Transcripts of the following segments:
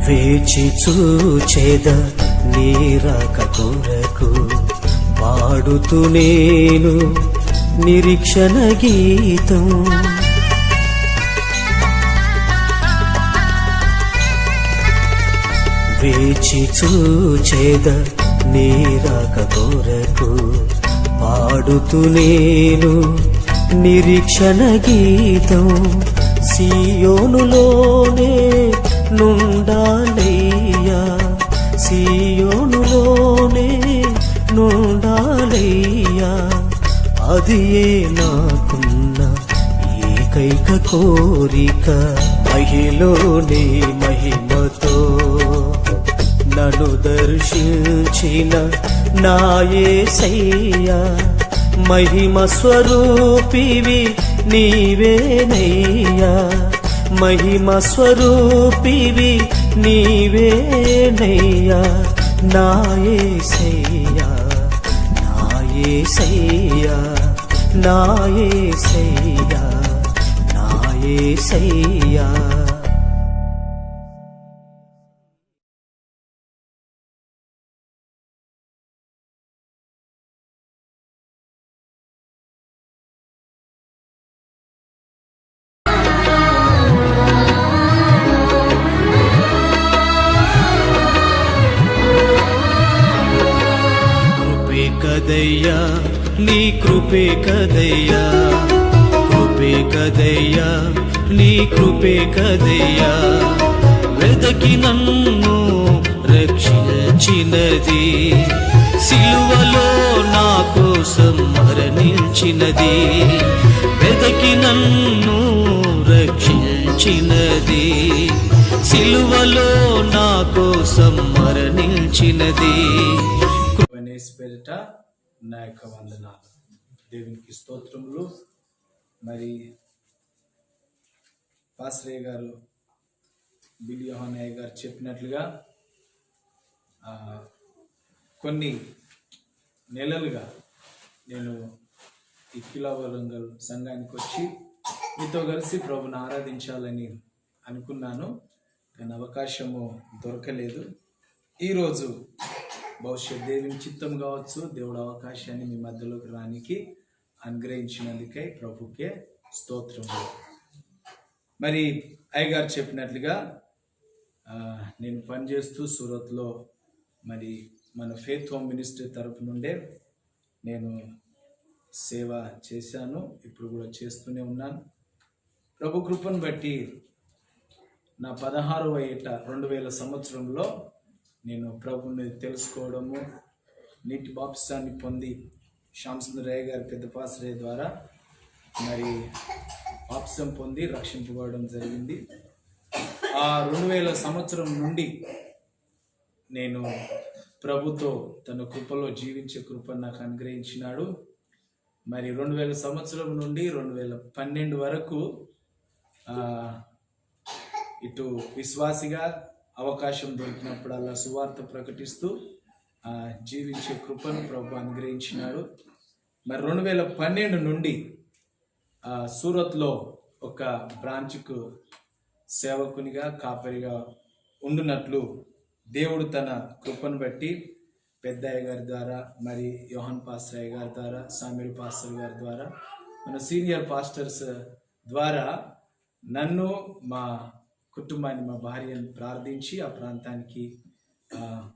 వేచి చూచేద నీ రాక కొరకు పాడుతూ నేను నిరీక్షణ గీతం. వేచి చూచేద నీ రాక కొరకు పాడుతూ నేను నిరీక్షణ గీతం. సియోనులోనే నుండాలయ్యా, సియోనులోనే నుండాలయ్యా, అది నాకున్న ఏకైక కోరిక. మహిలోని మహిమతో నన్ను దర్శించిన నా యేసయ్యా, మహిమ స్వరూపివి నీవేనయ్యా, మహిమ స్వరూపివి నీవేనయ్యా, నా యేసయ్యా, నా యేసయ్యా, నా యేసయ్యా, నా యేసయ్యా. కదయ్యా నీ కృపే కదయ్యా, కృపే కదయ్యా నీ కృపే కదయ్యా, వెదకి నన్ను రక్షించినది, సిలువలో నా కోసం మరణించినది, వెదకి నన్ను రక్షించినది, సిలువలో నా కోసం మరణించినది. పేరిట నా యొక్క వందనాలు, దేవునికి స్తోత్రములు. మరి పాస్రయ్య గారు, బిలి యోహానయ్య గారు చెప్పినట్లుగా కొన్ని నెలలుగా నేను ఈ కిలా వరంగల్ సంఘానికి వచ్చి మీతో కలిసి ప్రభుని ఆరాధించాలని అనుకున్నాను, కానీ అవకాశము దొరకలేదు. ఈరోజు బహుశా దేవుని చిత్తం కావచ్చు, దేవుడు అవకాశాన్ని మీ మధ్యలోకి రానికి అనుగ్రహించినందుకై ప్రభుకే స్తోత్రములు. మరి అయ్యగారు చెప్పినట్లుగా నేను పనిచేస్తూ సూరత్లో మరి మన ఫెయిత్ హోమ్ మినిస్ట్రీ తరపు నుండే నేను సేవ చేశాను, ఇప్పుడు కూడా చేస్తూనే ఉన్నాను. ప్రభు కృపను బట్టి నా 16వ ఏట 2000 సంవత్సరంలో నేను ప్రభుని తెలుసుకోవడము, నీటి బాప్టిసాన్ని పొంది శ్యామసుందరయ్య గారి పెద్ద పాస్రయ్య ద్వారా మరి బాప్టిసం పొంది రక్షింపబడడం జరిగింది. ఆ 2000 సంవత్సరం నుండి నేను ప్రభుతో తన కృపలో జీవించే కృప నాకు అనుగ్రహించినాడు. మరి 2000 సంవత్సరం నుండి 2012 వరకు ఇటు విశ్వాసిగా అవకాశం దొరికినప్పుడల్లా సువార్త ప్రకటిస్తూ జీవించే కృపను ప్రభు అనుగ్రహించినాడు. మరి 2012 నుండి సూరత్లో ఒక బ్రాంచ్కు సేవకునిగా కాపరిగా ఉండునట్లు దేవుడు తన కృపను బట్టి పెద్దయ్య గారి ద్వారా, మరి యోహాన్ పాస్రయ్య గారి ద్వారా, సామ్యూల్ పాస్టర్ గారి ద్వారా, మన సీనియర్ పాస్టర్స్ ద్వారా నన్ను, మా కుటుంబాన్ని, మా భార్యను ప్రార్థించి ఆ ప్రాంతానికి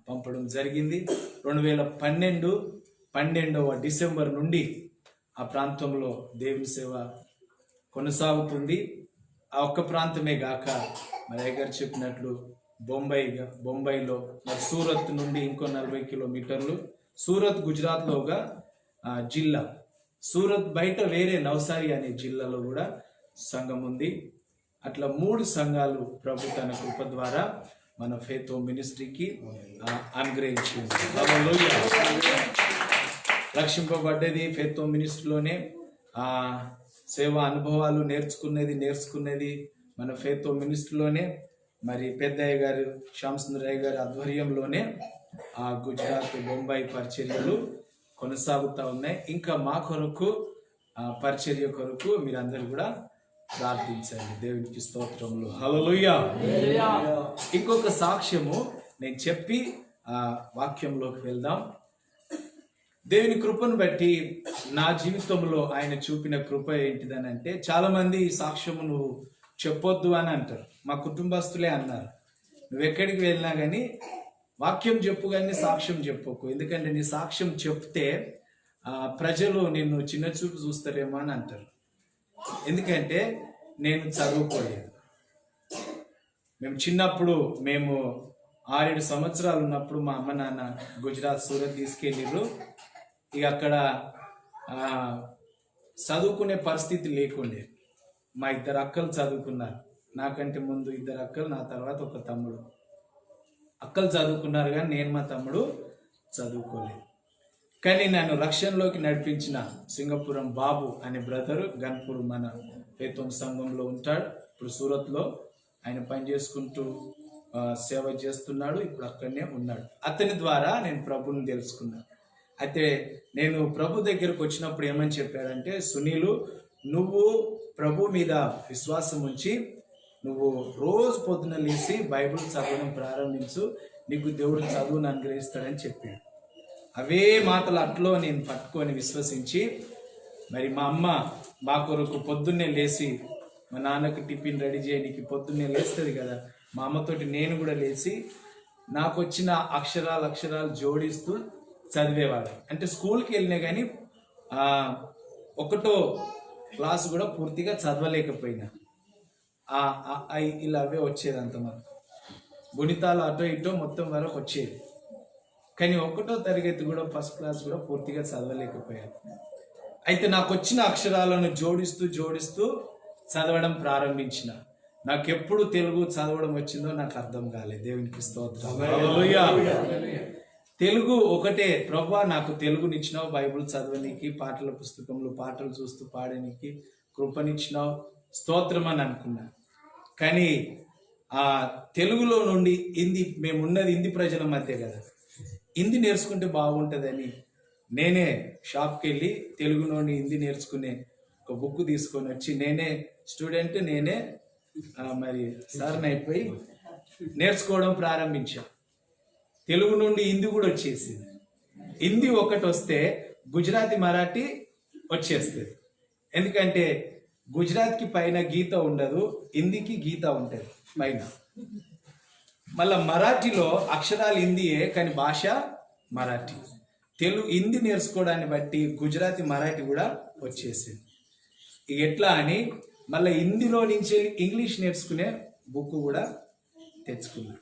పంపడం జరిగింది. 2012 డిసెంబర్ నుండి ఆ ప్రాంతంలో దేవుని సేవ కొనసాగుతుంది. ఆ ఒక్క ప్రాంతమే గాక మరి అయ్యగారు చెప్పినట్లు బొంబాయిలో, మరి సూరత్ నుండి ఇంకో 40 కిలోమీటర్లు, సూరత్ గుజరాత్లో ఒక జిల్లా, సూరత్ బయట వేరే నవసారి అనే జిల్లాలో కూడా సంఘం ఉంది. అట్లా 3 సంఘాలు ప్రభు తన కృప ద్వారా మన ఫెయిత్ హోమ్ మినిస్ట్రీకి అనుగ్రహించింది. రక్షింపబడ్డది ఫెయిత్ హోమ్ మినిస్ట్రీలోనే. సేవా అనుభవాలు నేర్చుకున్నది మన ఫెయిత్ హోమ్ మినిస్ట్రీలోనే. మరి పెద్దయ్య గారు, శ్యామసుందరయ్య గారి ఆధ్వర్యంలోనే గుజరాత్, బొంబాయి పరిచర్యలు కొనసాగుతూ ఉన్నాయి. ఇంకా మా కొరకు పరిచర్య కొరకు మీరందరూ కూడా ప్రార్థించండి. దేవునికి స్తోత్రములు. హల్లెలూయా. ఇంకొక సాక్ష్యము నేను చెప్పి ఆ వాక్యంలోకి వెళ్దాం. దేవుని కృపను బట్టి నా జీవితంలో ఆయన చూపిన కృప ఏంటిదని అంటే, చాలా మంది ఈ సాక్ష్యము నువ్వు చెప్పొద్దు అని అంటారు. మా కుటుంబస్తులే అన్నారు, నువ్వు ఎక్కడికి వెళ్ళినా కానీ వాక్యం చెప్పు కానీ సాక్ష్యం చెప్పకు, ఎందుకంటే నీ సాక్ష్యం చెప్తే ప్రజలు నిన్ను చిన్న చూపు చూస్తారేమో అని అంటారు. ఎందుకంటే నేను చదువుకోలేదు. మేము చిన్నప్పుడు 6-7 సంవత్సరాలు ఉన్నప్పుడు మా అమ్మ నాన్న గుజరాత్ సూరత్ తీసుకెళ్ళిర్రు. ఇక అక్కడ చదువుకునే పరిస్థితి లేకుండే. మా 2 అక్కలు చదువుకున్నారు, నాకంటే ముందు 2 అక్కలు, నా తర్వాత ఒక తమ్ముడు. అక్కలు చదువుకున్నారు కానీ నేను మా తమ్ముడు చదువుకోలేదు. కానీ నన్ను రక్షణలోకి నడిపించిన సింగపురం బాబు అనే బ్రదరు గన్పూర్ మన పేతం సంఘంలో ఉంటాడు. ఇప్పుడు సూరత్లో ఆయన పని చేసుకుంటూ సేవ చేస్తున్నాడు. ఇప్పుడు అక్కడనే ఉన్నాడు. అతని ద్వారా నేను ప్రభుని తెలుసుకున్నాను. అయితే నేను ప్రభు దగ్గరకు వచ్చినప్పుడు ఏమని చెప్పాడంటే, సునీలు, నువ్వు ప్రభు మీద విశ్వాసం ఉంచి నువ్వు రోజు పొద్దున లేచి బైబిల్ చదవడం ప్రారంభించు, నీకు దేవుడు చదువును అనుగ్రహిస్తాడని చెప్పాడు. అవే మాటలు అట్లో నేను పట్టుకొని విశ్వసించి, మరి మా అమ్మ మా కొరకు పొద్దున్నే లేచి మా నాన్నకు టిఫిన్ రెడీ చేయడానికి పొద్దున్నే లేస్తుంది కదా, మా అమ్మతోటి నేను కూడా లేచి నాకు వచ్చిన అక్షరాలు జోడిస్తూ చదివేవాడు. అంటే స్కూల్కి వెళ్ళినా కానీ 1వ క్లాసు కూడా పూర్తిగా చదవలేకపోయినా ఇలా అవే వచ్చేది. అంతమంది గుణితాలు అటో ఇటో మొత్తం వరకు వచ్చేది. కానీ 1వ తరగతి కూడా ఫస్ట్ క్లాస్ కూడా పూర్తిగా చదవలేకపోయాను. అయితే నాకు వచ్చిన అక్షరాలను జోడిస్తూ చదవడం ప్రారంభించిన. నాకెప్పుడు తెలుగు చదవడం వచ్చిందో నాకు అర్థం కాలేదు. దేవునికి స్తోత్రం. హల్లెలూయా. తెలుగు ఒకటే, ప్రభువా నాకు తెలుగునిచ్చినావు, బైబిల్ చదవనీకి, పాటల పుస్తకంలో పాటలు చూస్తూ పాడడానికి కృపనిచ్చినావు, స్తోత్రం అని అనుకున్నా. కానీ ఆ తెలుగులో నుండి హిందీ, మేమున్నది హిందీ ప్రజల మధ్య కదా, హిందీ నేర్చుకుంటే బాగుంటుందని నేనే షాప్కి వెళ్ళి తెలుగు నుండి హిందీ నేర్చుకునే ఒక బుక్ తీసుకొని వచ్చి నేనే స్టూడెంట్, నేనే మరి సార్ని అయిపోయి నేర్చుకోవడం ప్రారంభించా. తెలుగు నుండి హిందీ కూడా వచ్చేసింది. హిందీ ఒకటి వస్తే గుజరాతీ మరాఠీ వచ్చేస్తుంది. ఎందుకంటే గుజరాత్కి పైన గీత ఉండదు, హిందీకి గీత ఉంటుంది పైన. మళ్ళా మరాఠీలో అక్షరాలు హిందీయే కానీ భాష మరాఠీ. హిందీ నేర్చుకోవడాన్ని బట్టి గుజరాతీ మరాఠీ కూడా వచ్చేసింది. ఎట్లా అని మళ్ళీ హిందీలో నుంచి ఇంగ్లీష్ నేర్చుకునే బుక్ కూడా తెచ్చుకున్నా.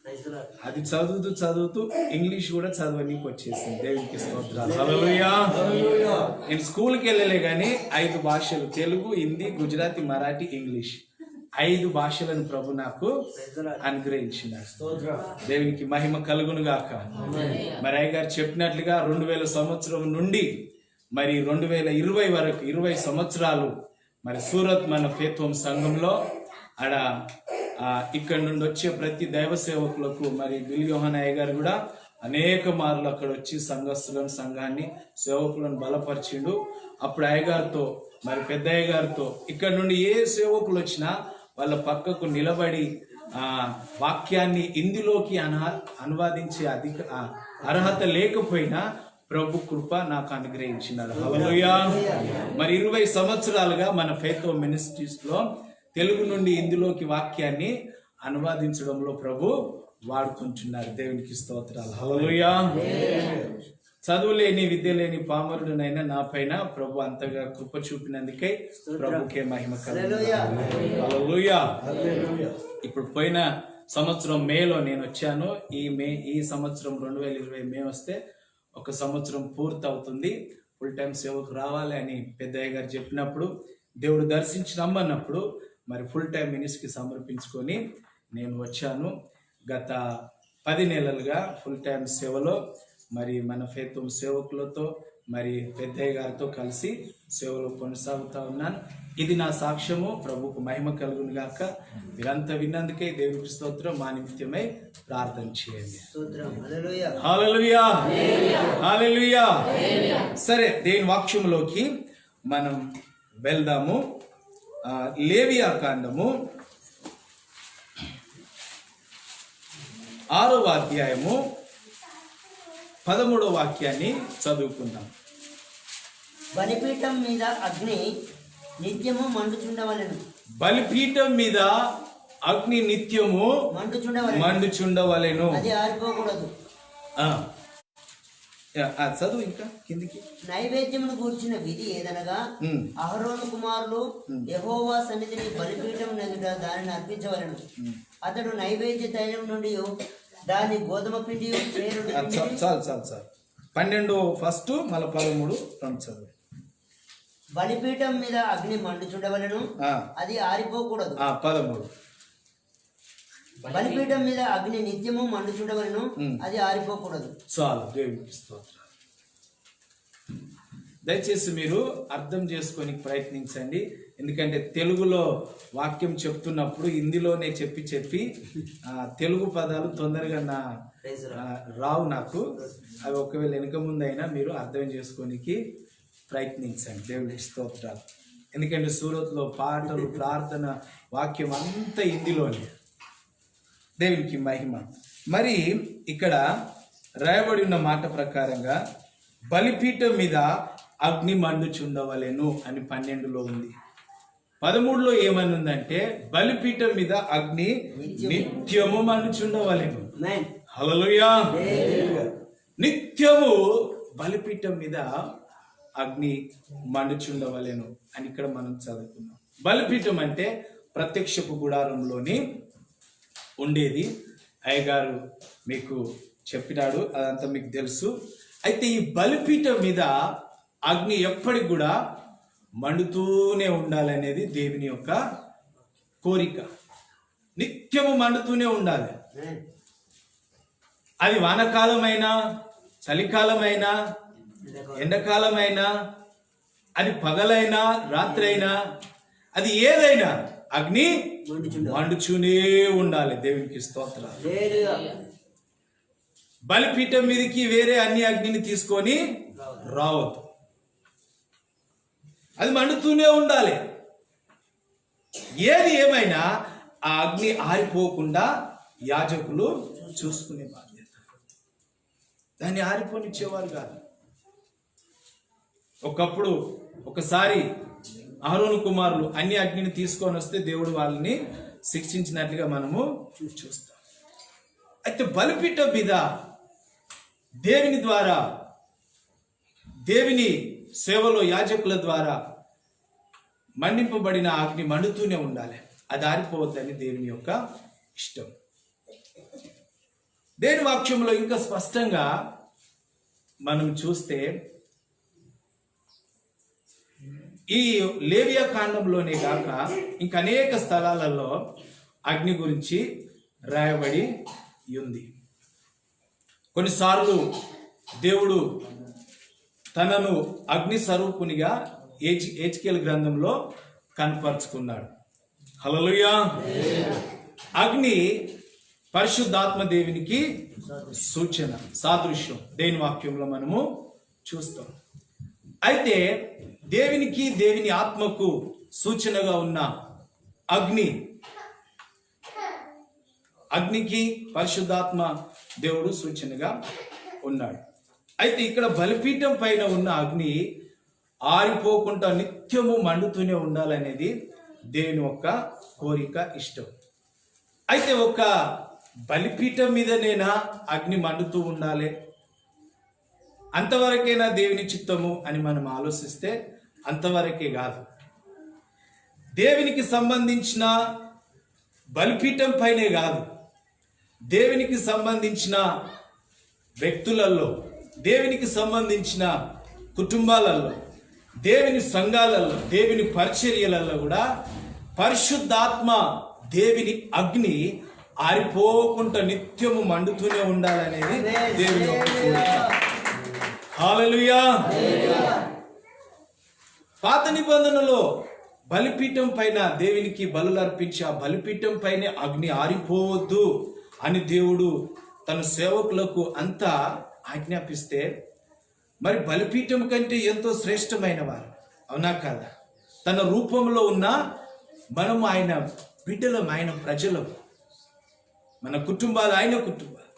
అది చదువుతూ ఇంగ్లీష్ కూడా చదవనీకి వచ్చేసింది. దేవునికి స్తోత్రాలు. హల్లెలూయా. నేను స్కూల్కి వెళ్ళలే కానీ 5 భాషలు, తెలుగు, హిందీ, గుజరాతీ, మరాఠీ, ఇంగ్లీష్, 5 భాషలను ప్రభు నాకు అనుగ్రహించినాడు. దేవునికి మహిమ కలుగును గాక. మరి అయ్యగారు చెప్పినట్లుగా 2000 సంవత్సరం నుండి మరి 2020 వరకు 20 సంవత్సరాలు మరి సూరత్ మన పేత్వం సంఘంలో ఇక్కడ నుండి వచ్చే ప్రతి దైవ సేవకులకు మరి బిలియోహన్ అయ్యగారు కూడా అనేక మార్లు అక్కడ వచ్చి సంఘస్థులను, సంఘాన్ని, సేవకులను బలపరిచిండు. అప్పుడు అయ్యగారితో మరి పెద్ద అయ్యగారితో ఇక్కడ నుండి ఏ సేవకులు వచ్చినా వాళ్ళ పక్కకు నిలబడి వాక్యాన్ని హిందీలోకి అనువాదించే అర్హత లేకపోయినా ప్రభు కృప నాకు అనుగ్రహించినారు. హల్లెలూయా. మరి 20 సంవత్సరాలుగా మన ఫెయిత్ మినిస్ట్రీస్ లో తెలుగు నుండి హిందీలోకి వాక్యాన్ని అనువాదించడంలో ప్రభు వాడుకుంటున్నారు. దేవునికి స్తోత్రాలు. హల్లెలూయా. చదువు లేని, విద్య లేని పామరుడునైనా నా పైన ప్రభు అంతగా కృప చూపినందుకే ప్రభుకే మహిమ హల్లెలూయా. ఇప్పుడు పోయిన సంవత్సరం మేలో నేను వచ్చాను. ఈ సంవత్సరం 2020 మే వస్తే 1 సంవత్సరం పూర్తి అవుతుంది. ఫుల్ టైం సేవకు రావాలి అని పెద్దయ్య గారు చెప్పినప్పుడు, దేవుడు దర్శించి రమ్మన్నప్పుడు మరి ఫుల్ టైం మినిస్ట్రీకి సమర్పించుకొని నేను వచ్చాను. గత 10 నెలలుగా ఫుల్ టైం సేవలో మరి మన ఫేత్వం సేవకులతో మరి పెద్దయ్య గారితో కలిసి సేవలో కొనసాగుతా ఉన్నాను. ఇది నా సాక్ష్యము. ప్రభుకు మహిమ కలుగును గాక. మీరంతా విన్నందుకే దేవునికి స్తోత్రం. మా నిమిత్తమై ప్రార్థన చేయండి. హల్లెలూయా. హల్లెలూయా. సరే, దేని వాక్యంలోకి మనం వెళ్దాము. లేవియా కాండము 6వ అధ్యాయము 13వ వాక్యాన్ని చదువుకుందాం. బలిపీఠం మీద అగ్ని నిత్యము మండుచుండవలెను. బలిపీఠం మీద అగ్ని నిత్యము మండుచుండవలెను. అది ఆరిపోకూడదు. చదువు ఇంకా కిందికి. నైవేద్యమును కూర్చిన విధి ఏదనగా అహరోను కుమారులు యెహోవా సన్నిధిని బలిపీఠం ఎదుట దానిని అర్పించవలెను. అతడు నైవేద్య తైలం నుండి దాని గోధుమ పిండి చాలు 12 ఫస్ట్ మళ్ళీ 13 చదువు. బలిపీఠం మీద అగ్ని మండుచుండవలెను. అది ఆరిపోకూడదు. 13 బలిపీఠం మీద అగ్ని నిత్యము మండుచుండవలెను. అది ఆరిపోకూడదు. చాలు. దేవునికి స్తోత్రం. దయచేసి మీరు అర్థం చేసుకొని ప్రయత్నించండి. ఎందుకంటే తెలుగులో వాక్యం చెప్తున్నప్పుడు హిందీలోనే చెప్పి తెలుగు పదాలు తొందరగా రావు నాకు. అవి ఒకవేళ వెనుక ముందైనా మీరు అర్థం చేసుకోనికి ప్రయత్నించండి. దేవునికి స్తోత్రాలు. ఎందుకంటే సూరత్లో పాటలు, ప్రార్థన, వాక్యం అంతా హిందీలోనే. దేవునికి మహిమ. మరి ఇక్కడ రాయబడి ఉన్న మాట ప్రకారంగా బలిపీఠం మీద అగ్ని మండుచుండవలెను అని 12లో ఉంది. 13లో ఏమని ఉందంటే బలిపీఠం మీద అగ్ని నిత్యము మండుచుండవలెను. హల్లెలూయా. నిత్యము బలిపీఠం మీద అగ్ని మండుచుండవలెను అని ఇక్కడ మనం చదువుకున్నాం. బలిపీఠం అంటే ప్రత్యక్షపు గుడారంలోని ఉండేది. అయ్యగారు మీకు చెప్పినాడు, అదంతా మీకు తెలుసు. అయితే ఈ బలిపీఠం మీద అగ్ని ఎప్పటికి కూడా మండుతూనే ఉండాలనేది దేవుని యొక్క కోరిక. నిత్యము మండుతూనే ఉండాలి. అది వానకాలమైనా, చలికాలమైనా, ఎండాకాలమైనా, అది పగలైనా, రాత్రైనా, అది ఏదైనా అగ్ని మండుచూనే ఉండాలి. దేవునికి స్తోత్రాలు. బలిపీఠం మీదకి వేరే అన్ని అగ్నిని తీసుకొని రావద్దు. అది మండుతూనే ఉండాలి. ఏది ఏమైనా ఆ అగ్ని ఆరిపోకుండా యాజకులు చూసుకునే బాధ్యత. దాన్ని ఆరిపోనిచ్చేవారు కాదు. ఒకసారి అహరోను కుమారులు అన్ని అగ్నిని తీసుకొని వస్తే దేవుడు వాళ్ళని శిక్షించినట్లుగా మనము చూస్తాం. అయితే బలిపీఠం మీద దేవుని ద్వారా, దేవుని సేవలో యాజకుల ద్వారా మండింపబడిన అగ్ని మండుతూనే ఉండాలి. అది ఆరిపోవద్దని దేవుని యొక్క ఇష్టం. దేవుని వాక్యంలో ఇంకా స్పష్టంగా మనం చూస్తే ఈ లేవియా కాండంలోనే కాక ఇంకా అనేక స్థలాలలో అగ్ని గురించి రాయబడి ఉంది. కొన్నిసార్లు దేవుడు తనను అగ్ని స్వరూపునిగా హెజ్కేలు గ్రంథంలో కనపరుచుకున్నాడు. హల్లెలూయా. అగ్ని పరిశుద్ధాత్మ దేవునికి సూచన, సాదృశ్యం దేవుని వాక్యంలో మనము చూస్తాం. అయితే దేవునికి, దేవుని ఆత్మకు సూచనగా ఉన్న అగ్నికి పరిశుద్ధాత్మ దేవుడు సూచనగా ఉన్నాడు. అయితే ఇక్కడ బలిపీఠం పైన ఉన్న అగ్ని ఆరిపోకుండా నిత్యము మండుతూనే ఉండాలనేది దేవుని యొక్క కోరిక, ఇష్టం. అయితే ఒక బలిపీఠం మీదనేనా అగ్ని మండుతూ ఉండాలి, అంతవరకేనా దేవుని చిత్తము అని మనం ఆలోచిస్తే అంతవరకే కాదు. దేవునికి సంబంధించిన బలిపీఠం పైనే కాదు, దేవునికి సంబంధించిన వ్యక్తులలో, దేవునికి సంబంధించిన కుటుంబాలలో, దేవుని సంఘాలలో, దేవుని పరిచర్యలలో కూడా పరిశుద్ధాత్మ దేవుని అగ్ని ఆరిపోకుండా నిత్యము మండుతూనే ఉండాలనేది దేవుని యొక్క కోరిక. హల్లెలూయా. పాత నిబంధనలో బలిపీఠం పైన దేవునికి బలులు అర్పించి ఆ బలిపీఠం పైన అగ్ని ఆరిపోవద్దు అని దేవుడు తన సేవకులకు అంతా ఆజ్ఞాపిస్తే, మరి బలిపీఠం కంటే ఎంతో శ్రేష్టమైన వారు, అవునా కాదా? తన రూపంలో ఉన్న మనము ఆయన బిడ్డలం, ఆయన ప్రజలం, మన కుటుంబాలు ఆయన కుటుంబాలు,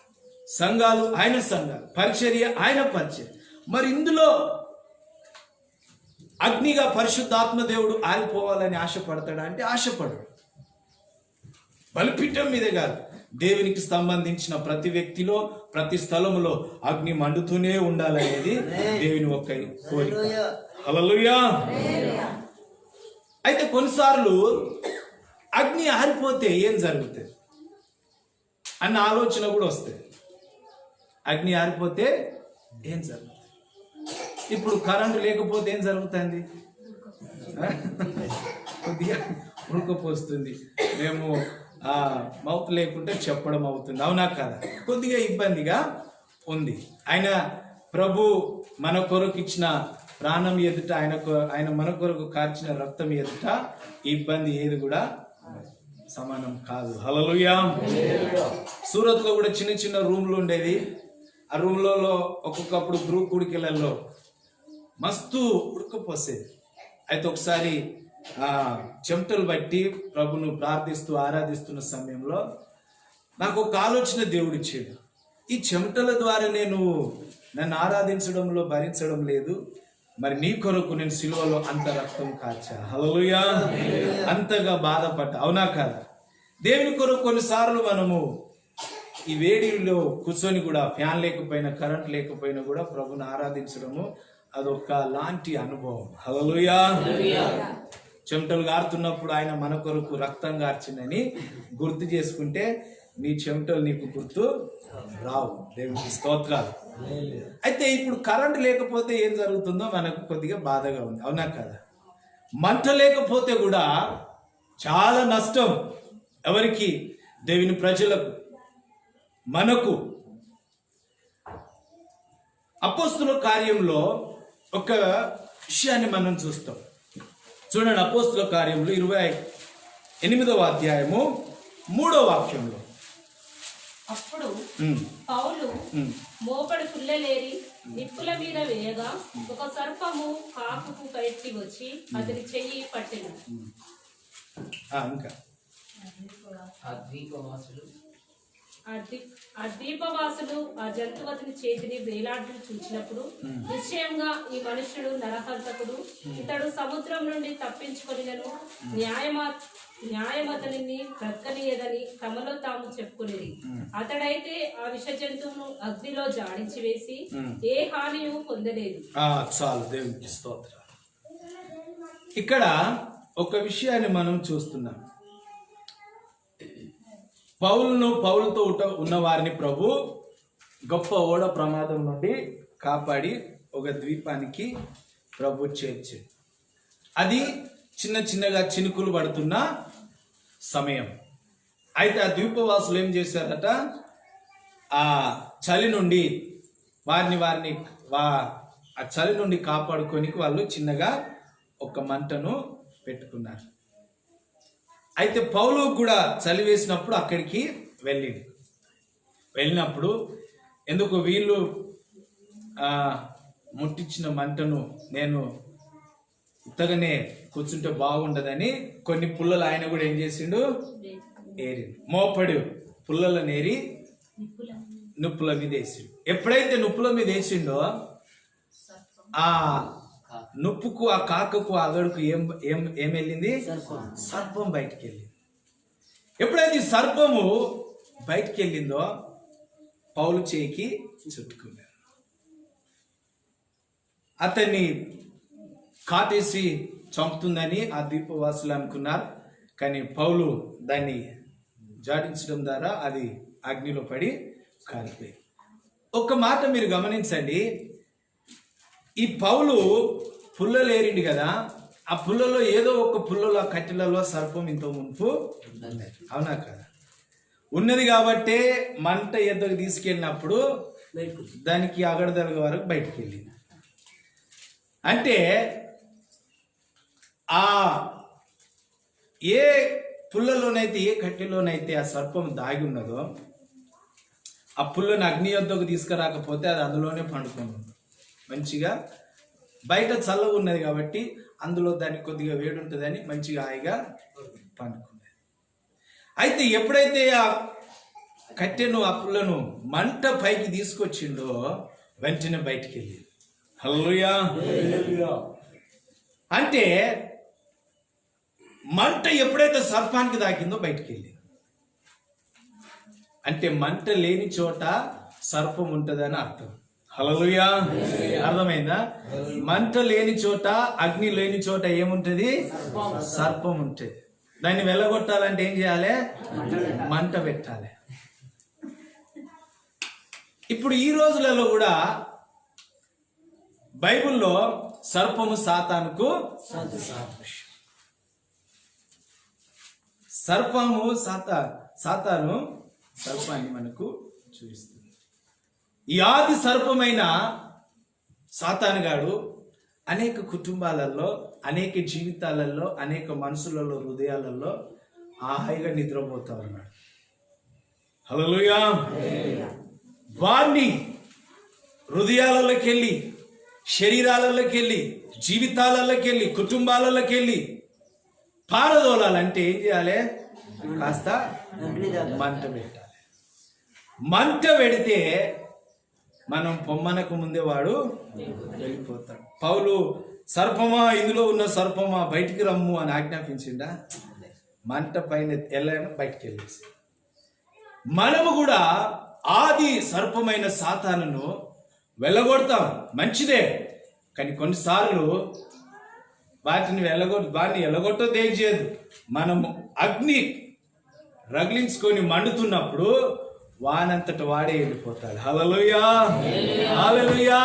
సంఘాలు ఆయన సంఘాలు, పరిచర్య ఆయన పరిచర్య. మరి ఇందులో అగ్నిగా పరిశుద్ధాత్మ దేవుడు ఆరిపోవాలని ఆశపడతాడా అంటే ఆశపడడు. బలిపీఠం మీదే కాదు, దేవునికి సంబంధించిన ప్రతి వ్యక్తిలో, ప్రతి స్థలములో అగ్ని మండుతూనే ఉండాలనేది దేవుని ఒక్క కోరిక. హల్లెలూయా. అయితే కొన్నిసార్లు అగ్ని ఆరిపోతే ఏం జరుగుతుంది అన్న ఆలోచన కూడా వస్తుంది. అగ్ని ఆరిపోతే ఏం జరుగుతుంది? ఇప్పుడు కరెంటు లేకపోతే ఏం జరుగుతుంది? కొద్దిగా ఉడకపోస్తుంది, మేము మౌత్ లేకుంటే చెప్పడం అవుతుంది, అవునా కదా? కొద్దిగా ఇబ్బందిగా ఉంది. ప్రభు మన కొరకు ఇచ్చిన ప్రాణం ఎదుట, ఆయన మన కొరకు కార్చిన రక్తం ఎదుట ఇబ్బంది ఏది కూడా సమానం కాదు. హల్లెలూయా. సూరత్ లో కూడా చిన్న చిన్న రూమ్లు ఉండేది. ఆ రూమ్లలో ఒక్కొక్కప్పుడు గ్రూప్ కుడికెళ్ళల్లో మస్తు ఉడకపోసేది. అయితే ఒకసారి చెమటలు బట్టి ప్రభును ప్రార్థిస్తూ ఆరాధిస్తున్న సమయంలో నాకు ఒక ఆలోచన దేవుడిచ్చాడు. ఈ చెమటల ద్వారా నన్ను ఆరాధించడంలో భరించడం లేదు, మరి నీ కొరకు నేను సిలువలో అంత రక్తం కార్చా. హల్లెలూయా. అంతగా బాధపడ్డా, అవునా కదా? దేవుని కొరకు కొన్నిసార్లు మనము ఈ వేడిలో కూర్చొని కూడా, ఫ్యాన్ లేకపోయినా కరెంట్ లేకపోయినా కూడా ప్రభుని ఆరాధించడము అదొక లాంటి అనుభవం. హల్లెలూయా. చెమటలు గారుతున్నప్పుడు ఆయన మన కొరకు రక్తం గార్చిందని గుర్తు చేసుకుంటే నీ చెమటలు నీకు గుర్తు రావు. దేవునికి స్తోత్రాలు. అయితే ఇప్పుడు కరెంట్ లేకపోతే ఏం జరుగుతుందో మనకు కొద్దిగా బాధగా ఉంది, అవునా కదా? మంట లేకపోతే కూడా చాలా నష్టం. ఎవరికి? దేవుని ప్రజలకు, మనకు. అపోస్తుల కార్యంలో ఒక విషయాన్ని మనం చూస్తాం. చూడండి, అపోస్తుల కార్యంలో 28వ అధ్యాయము 3వ వాక్యంలో. అప్పుడు పౌలు మోపడి పుల్లలేరి నిప్పుల మీద వేయగా ఒక సర్పము కాకుకు బయటికి వచ్చి అతని చెయ్యి పట్టెను. ఇంకా ఆ ద్వీపవాసులు ఆ జంతువతిని చేతిని వేలాడుతూ చూసినప్పుడు నిశ్చయంగా ఈ మనుష్యుడు నరహంతకుడు, ఇతడు సముద్రం నుండి తప్పించుకొనినను న్యాయమతనిని బ్రతకనీయదని తమలో తాము చెప్పుకునేది. అతడైతే ఆ విష జంతువును అగ్నిలో జాడించి వేసి ఏ హానియు పొందలేదు. చాలు, దేవునికి స్తోత్రం. ఇక్కడ ఒక విషయాన్ని మనం చూస్తున్నాం. పౌలుతో ఉన్న వారిని ప్రభు గొప్ప ఓడ ప్రమాదం నుండి కాపాడి ఒక ద్వీపానికి ప్రభు చేర్చాడు. అది చిన్న చిన్నగా చినుకులు పడుతున్న సమయం. అయితే ఆ ద్వీపవాసులు ఏం చేశారట, ఆ చలి నుండి వారిని ఆ చలి నుండి కాపాడుకోనికి వాళ్ళు చిన్నగా ఒక మంటను పెట్టుకున్నారు. అయితే పౌలు కూడా చలి వేసినప్పుడు అక్కడికి వెళ్ళినప్పుడు ఎందుకు వీళ్ళు ముట్టించిన మంటను నేను ఉత్తగానే కూర్చుంటే బాగుండదని కొన్ని పుల్లలు ఆయన కూడా ఏం చేసిండు, ఏరిండు. మోపడు పుల్లలను ఏరి నుప్పుల మీద వేసిండు. ఎప్పుడైతే నుప్పుల మీద వేసిండో ఆ నుప్పుకు, ఆ కాకకు, ఆ అగడుకు ఏం వెళ్ళింది? సర్పం బయటికి వెళ్ళింది. ఎప్పుడైతే ఈ సర్పము బయటికి వెళ్ళిందో పౌలు చేయికి చుట్టుకున్నారు. అతన్ని కాటేసి చంపుతుందని ఆ ద్వీపవాసులు అనుకున్నారు. కానీ పౌలు దాన్ని జాడించడం ద్వారా అది అగ్నిలో పడి కాలిపోయింది. ఒక మాట మీరు గమనించండి, ఈ పౌలు పుల్లలేరిండు కదా, ఆ పుల్లలో ఏదో ఒక పుల్లలో, ఆ కట్టెలలో సర్పం ఇంత మునుపు అవునా కదా ఉన్నది. కాబట్టే మంట ఎద్దకు తీసుకెళ్ళినప్పుడు దానికి అగడదలగ వరకు బయటికి వెళ్ళింది. అంటే ఆ ఏ పుల్లలోనైతే, ఏ కట్టెలోనైతే ఆ సర్పం దాగి ఉన్నదో ఆ పుల్లను అగ్ని యొద్దకు తీసుకురాకపోతే అది అందులోనే పండుకొని ఉంది. మంచిగా బయట చల్లగా ఉన్నది కాబట్టి అందులో దానికి కొద్దిగా వేడి ఉంటుందని మంచిగా హాయిగా పండుకున్నది. అయితే ఎప్పుడైతే ఆ కట్టెను ఆ పుల్లను మంట పైకి తీసుకొచ్చిండో వెంటనే బయటికి వెళ్ళింది. హల్లెలూయా. అంటే మంట ఎప్పుడైతే సర్పానికి తాకిందో బయటికి వెళ్ళింది. అంటే మంట లేని చోట సర్పం ఉంటుందని అర్థం. హల్లెలూయా. అర్థమైందా? మంట లేని చోట, అగ్ని లేని చోట ఏముంటది? సర్పం ఉంటుంది. దాన్ని వెళ్ళగొట్టాలంటే ఏం చేయాలి? మంట పెట్టాలి. ఇప్పుడు ఈ రోజులలో కూడా బైబిల్లో సర్పము సాతానుకు సర్పము సాతాను సర్పాన్ని మనకు చూపిస్తుంది. ఈ ఆది సర్పమైన సాతానుగాడు అనేక కుటుంబాలలో, అనేక జీవితాలలో, అనేక మనసులలో, హృదయాలలో హాయిగా నిద్రపోతా ఉన్నాడు. హల్లెలూయా. వారిని హృదయాలలోకి వెళ్ళి, శరీరాలలోకి వెళ్ళి, జీవితాలలోకి వెళ్ళి, కుటుంబాలలోకి వెళ్ళి పారదోలాలంటే ఏం చేయాలి? కాస్త మంట పెట్టాలి. మంట పెడితే మనం పొమ్మనకు ముందే వాడు వెళ్ళిపోతాడు. పౌలు సర్పమా, ఇందులో ఉన్న సర్పమా బయటికి రమ్ము అని ఆజ్ఞాపించిండా? మంట పైన వెళ్ళాను, బయటికి వెళ్ళేసి. మనము కూడా ఆది సర్పమైన సాతానును వెళ్ళగొడతాం, మంచిదే. కానీ కొన్నిసార్లు వాటిని వెళ్ళగొట్టదు ఏం చేయదు. మనము అగ్ని రగిలించుకొని మండుతున్నప్పుడు వానంతట వాడే వెళ్ళిపోతాడు. హల్లెలూయా. హల్లెలూయా.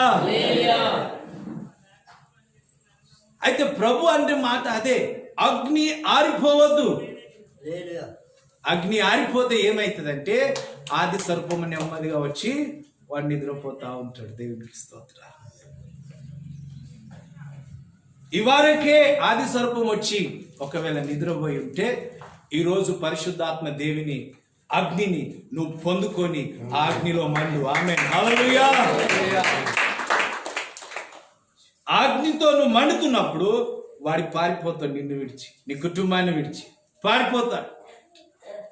అయితే ప్రభు అంటే మాట అదే, అగ్ని ఆరిపోవద్దు. అగ్ని ఆరిపోతే ఏమైతుందంటే ఆది సర్పము నెమ్మదిగా వచ్చి వాడు నిద్రపోతా ఉంటాడు. దేవుడికి స్తోత్రం. ఇవరకే ఆది సర్పం వచ్చి ఒకవేళ నిద్రపోయి ఉంటే ఈరోజు పరిశుద్ధాత్మ దేవుని అగ్నిని నువ్వు పొందుకొని ఆ అగ్నిలో మండు. ఆమేన్. హల్లెలూయా. అగ్నితో నువ్వు మండుతున్నప్పుడు వాడి పారిపోతాడు, నిన్ను విడిచి, నీ కుటుంబాన్ని విడిచి పారిపోతాడు.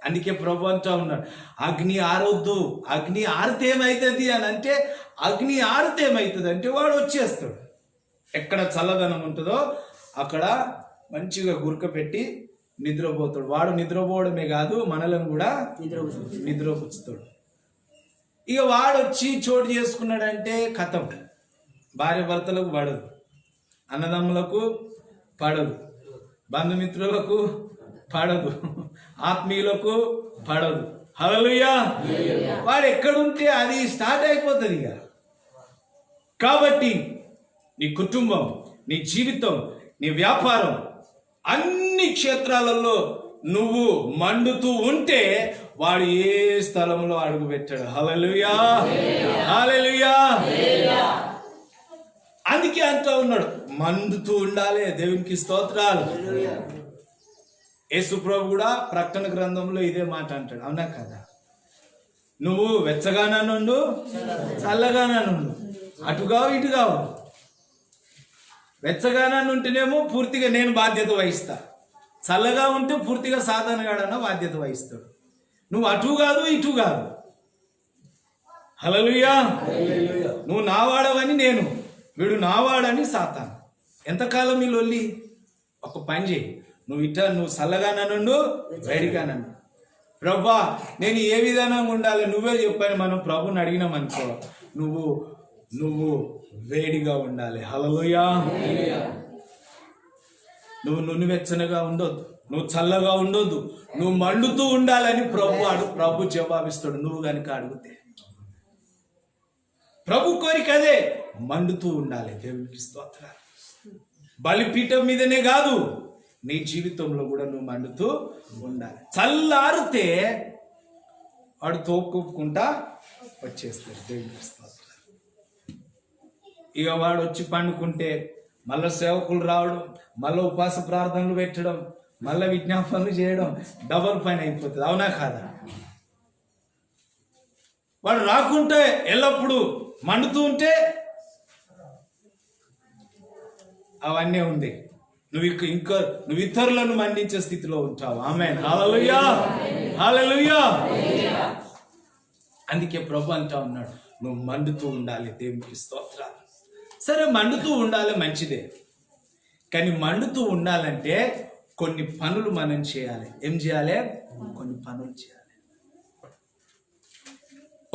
అందుకే ప్రభు అంటా ఉన్నాడు, అగ్ని ఆరొద్దు. అగ్ని ఆరితే ఏమవుతుంది అని అంటే, అగ్ని ఆరితే ఏమవుతుంది అంటే వాడు వచ్చేస్తాడు. ఎక్కడ చల్లదనం ఉంటుందో అక్కడ మంచిగా గురక పెట్టి నిద్రపోతాడు. వాడు నిద్రపోవడమే కాదు, మనలను కూడా నిద్రపుచ్చుతాడు. ఇక వాడు వచ్చి చోటు చేసుకున్నాడంటే కథం. భార్య భర్తలకు పడదు, అన్నదమ్ములకు పడదు, బంధుమిత్రులకు పడదు, ఆత్మీయులకు పడదు. హల్లెలూయా. వాడు ఎక్కడుంటే అది స్టార్ట్ అయిపోతుంది ఇక. కాబట్టి నీ కుటుంబం, నీ జీవితం, నీ వ్యాపారం, అన్ని క్షేత్రాలలో నువ్వు మండుతూ ఉంటే వాడు ఏ స్థలంలో అడుగు పెట్టాడు. హల్లెలూయా. హల్లెలూయా. అందుకే అంటూ ఉన్నాడు, మండుతూ ఉండాలి. దేవునికి స్తోత్రాలు. యేసు ప్రభు కూడా ప్రకటన గ్రంథంలో ఇదే మాట అంటాడు. అవునా కదా? నువ్వు వెచ్చగానా నుండు, చల్లగానా నుండు, అటుగావు ఇటుగావు. వెచ్చగానా ఉంటేనేమో పూర్తిగా నేను బాధ్యత వహిస్తా, చల్లగా ఉంటే పూర్తిగా సాధారణగాడన్న బాధ్యత వహిస్తాడు. నువ్వు అటు కాదు ఇటు కాదు. హల్లెలూయా. నువ్వు నావాడవని నేను, వీడు నావాడని సాతాను. ఎంతకాలం ఈ లొల్లి? ఒక పని చేయి, నువ్వు చల్లగానన్ను, వేడిగానన్ను. ప్రభా నేను ఏ విధానంగా ఉండాలి నువ్వే చెప్పాను. మనం ప్రభుని అడిగినాం అనుకో, నువ్వు వేడిగా ఉండాలి. హల్లెలూయా. నువ్వు నువ్వెచ్చనగా ఉండొద్దు, నువ్వు చల్లగా ఉండొద్దు, నువ్వు మండుతూ ఉండాలని ప్రభు జవాబిస్తాడు. నువ్వు కనుక అడిగితే ప్రభు కోరిక అదే, మండుతూ ఉండాలి. దేవునికి స్తోత్రాలు. బలిపీఠం మీదనే కాదు, నీ జీవితంలో కూడా నువ్వు మండుతూ ఉండాలి. చల్లారితే వాడు తోక్కుంటా వచ్చేస్తాడు. దేవునికి స్తోత్రాలు. ఇక వాడు వచ్చి పండుకుంటే మళ్ళీ సేవకులు రావడం, మళ్ళీ ఉపవాస ప్రార్థనలు పెట్టడం, మళ్ళీ విజ్ఞాపనలు చేయడం, డబల్ పని అయిపోతుంది. అవునా కాదా? వాడు రాకుంటే ఎల్లప్పుడూ మండుతూ ఉంటే అవన్నీ ఉంది. నువ్వు ఇతరులను మండించే స్థితిలో ఉంటావు. ఆమేన్. హల్లెలూయా, హల్లెలూయా. అందుకే ప్రభు అంటా ఉన్నాడు, నువ్వు మండుతూ ఉండాలి. దేవునికి స్తోత్రాలు. సరే, మండుతూ ఉండాలి, మంచిదే. కానీ మండుతూ ఉండాలంటే కొన్ని పనులు మనం చేయాలి. ఏం చేయాలి? కొన్ని పనులు చేయాలి.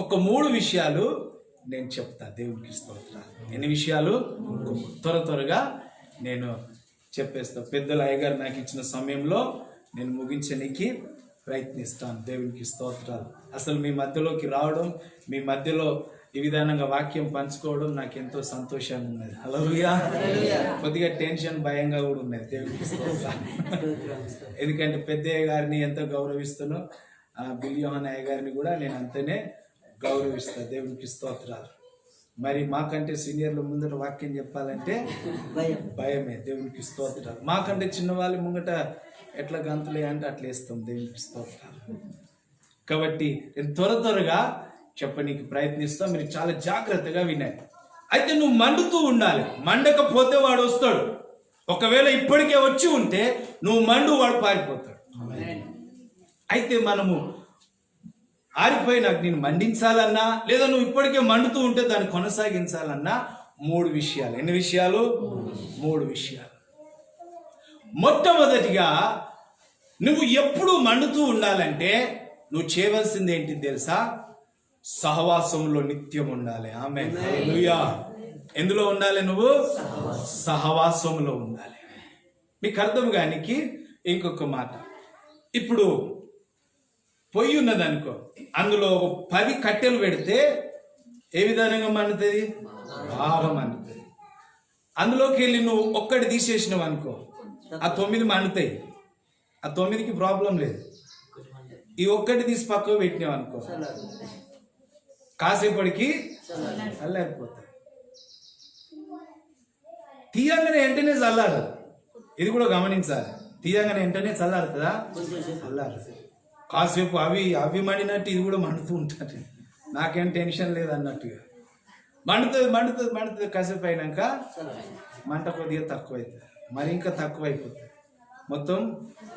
ఒక 3 విషయాలు నేను చెప్తా. దేవునికి స్తోత్రాలు. ఎన్ని విషయాలు? త్వరగా నేను చెప్పేస్తా. పెద్దల అయ్యగారు నాకు ఇచ్చిన సమయంలో నేను ముగించడానికి ప్రయత్నిస్తాను. దేవునికి స్తోత్రాలు. అసలు మీ మధ్యలోకి రావడం, మీ మధ్యలో ఈ విధానంగా వాక్యం పంచుకోవడం నాకు ఎంతో సంతోషంగా ఉన్నది. హల్లెలూయా. కొద్దిగా టెన్షన్, భయంగా కూడా ఉన్నది. దేవునికి స్తోత్రాలు. ఎందుకంటే పెద్దయ్య గారిని ఎంతో గౌరవిస్తాను, బిలియోహన్ అయ్య గారిని కూడా నేను అంతనే గౌరవిస్తా. దేవునికి స్తోత్రాలు. మరి మాకంటే సీనియర్ల ముందట వాక్యం చెప్పాలంటే భయమే. దేవునికి స్తోత్రాలు. మాకంటే చిన్నవాళ్ళ ముంగట ఎట్లా గంతులే అంటే అట్లా వేస్తాం. దేవునికి స్తోత్రాలు. కాబట్టి నేను త్వరగా చెప్పనీకి ప్రయత్నిస్తాం. మీరు చాలా జాగ్రత్తగా వినాలి. అయితే నువ్వు మండుతూ ఉండాలి. మండకపోతే వాడు వస్తాడు. ఒకవేళ ఇప్పటికే వచ్చి ఉంటే నువ్వు మండు, వాడు పారిపోతాడు. అయితే మనము ఆరిపోయినాక నేను మండించాలన్నా, లేదా నువ్వు ఇప్పటికే మండుతూ ఉంటే దాన్ని కొనసాగించాలన్నా 3 విషయాలు. ఎన్ని విషయాలు? 3 విషయాలు. మొట్టమొదటిగా నువ్వు ఎప్పుడు మండుతూ ఉండాలంటే నువ్వు చేయవలసింది ఏంటి తెలుసా? సహవాసంలో నిత్యం ఉండాలి. ఆమేన్. హల్లెలూయా. ఎందులో ఉండాలి? నువ్వు సహవాసంలో ఉండాలి. మీకు అర్థం కానికి ఇంకొక మాట. ఇప్పుడు పొయ్యి ఉన్నది అనుకో, అందులో 10 కట్టెలు పెడితే ఏ విధానంగా మండుతుంది? బాగా మండుతుంది. అందులోకి వెళ్ళి నువ్వు ఒక్కటి తీసేసినావు అనుకో, ఆ 9 మండుతాయి. ఆ 9కి ప్రాబ్లం లేదు. ఈ ఒక్కటి తీసి పక్కకు పెట్టినావు అనుకో, కాసేపటికి చల్లారిపోతాయి. తీయంగానే వెంటనే చల్లారు. ఇది కూడా గమనించాలి. తీయంగానే వెంటనే చల్లారుతుందా? చల్లారు. కాసేపు అవి మండినట్టు ఇది కూడా మండుతూ ఉంటుంది. నాకేం టెన్షన్ లేదు అన్నట్టుగా మండుతుంది. కాసేపు అయినాక మంట కొద్దిగా తక్కువ అవుతుంది, మరి ఇంకా తక్కువ అయిపోతుంది. మొత్తం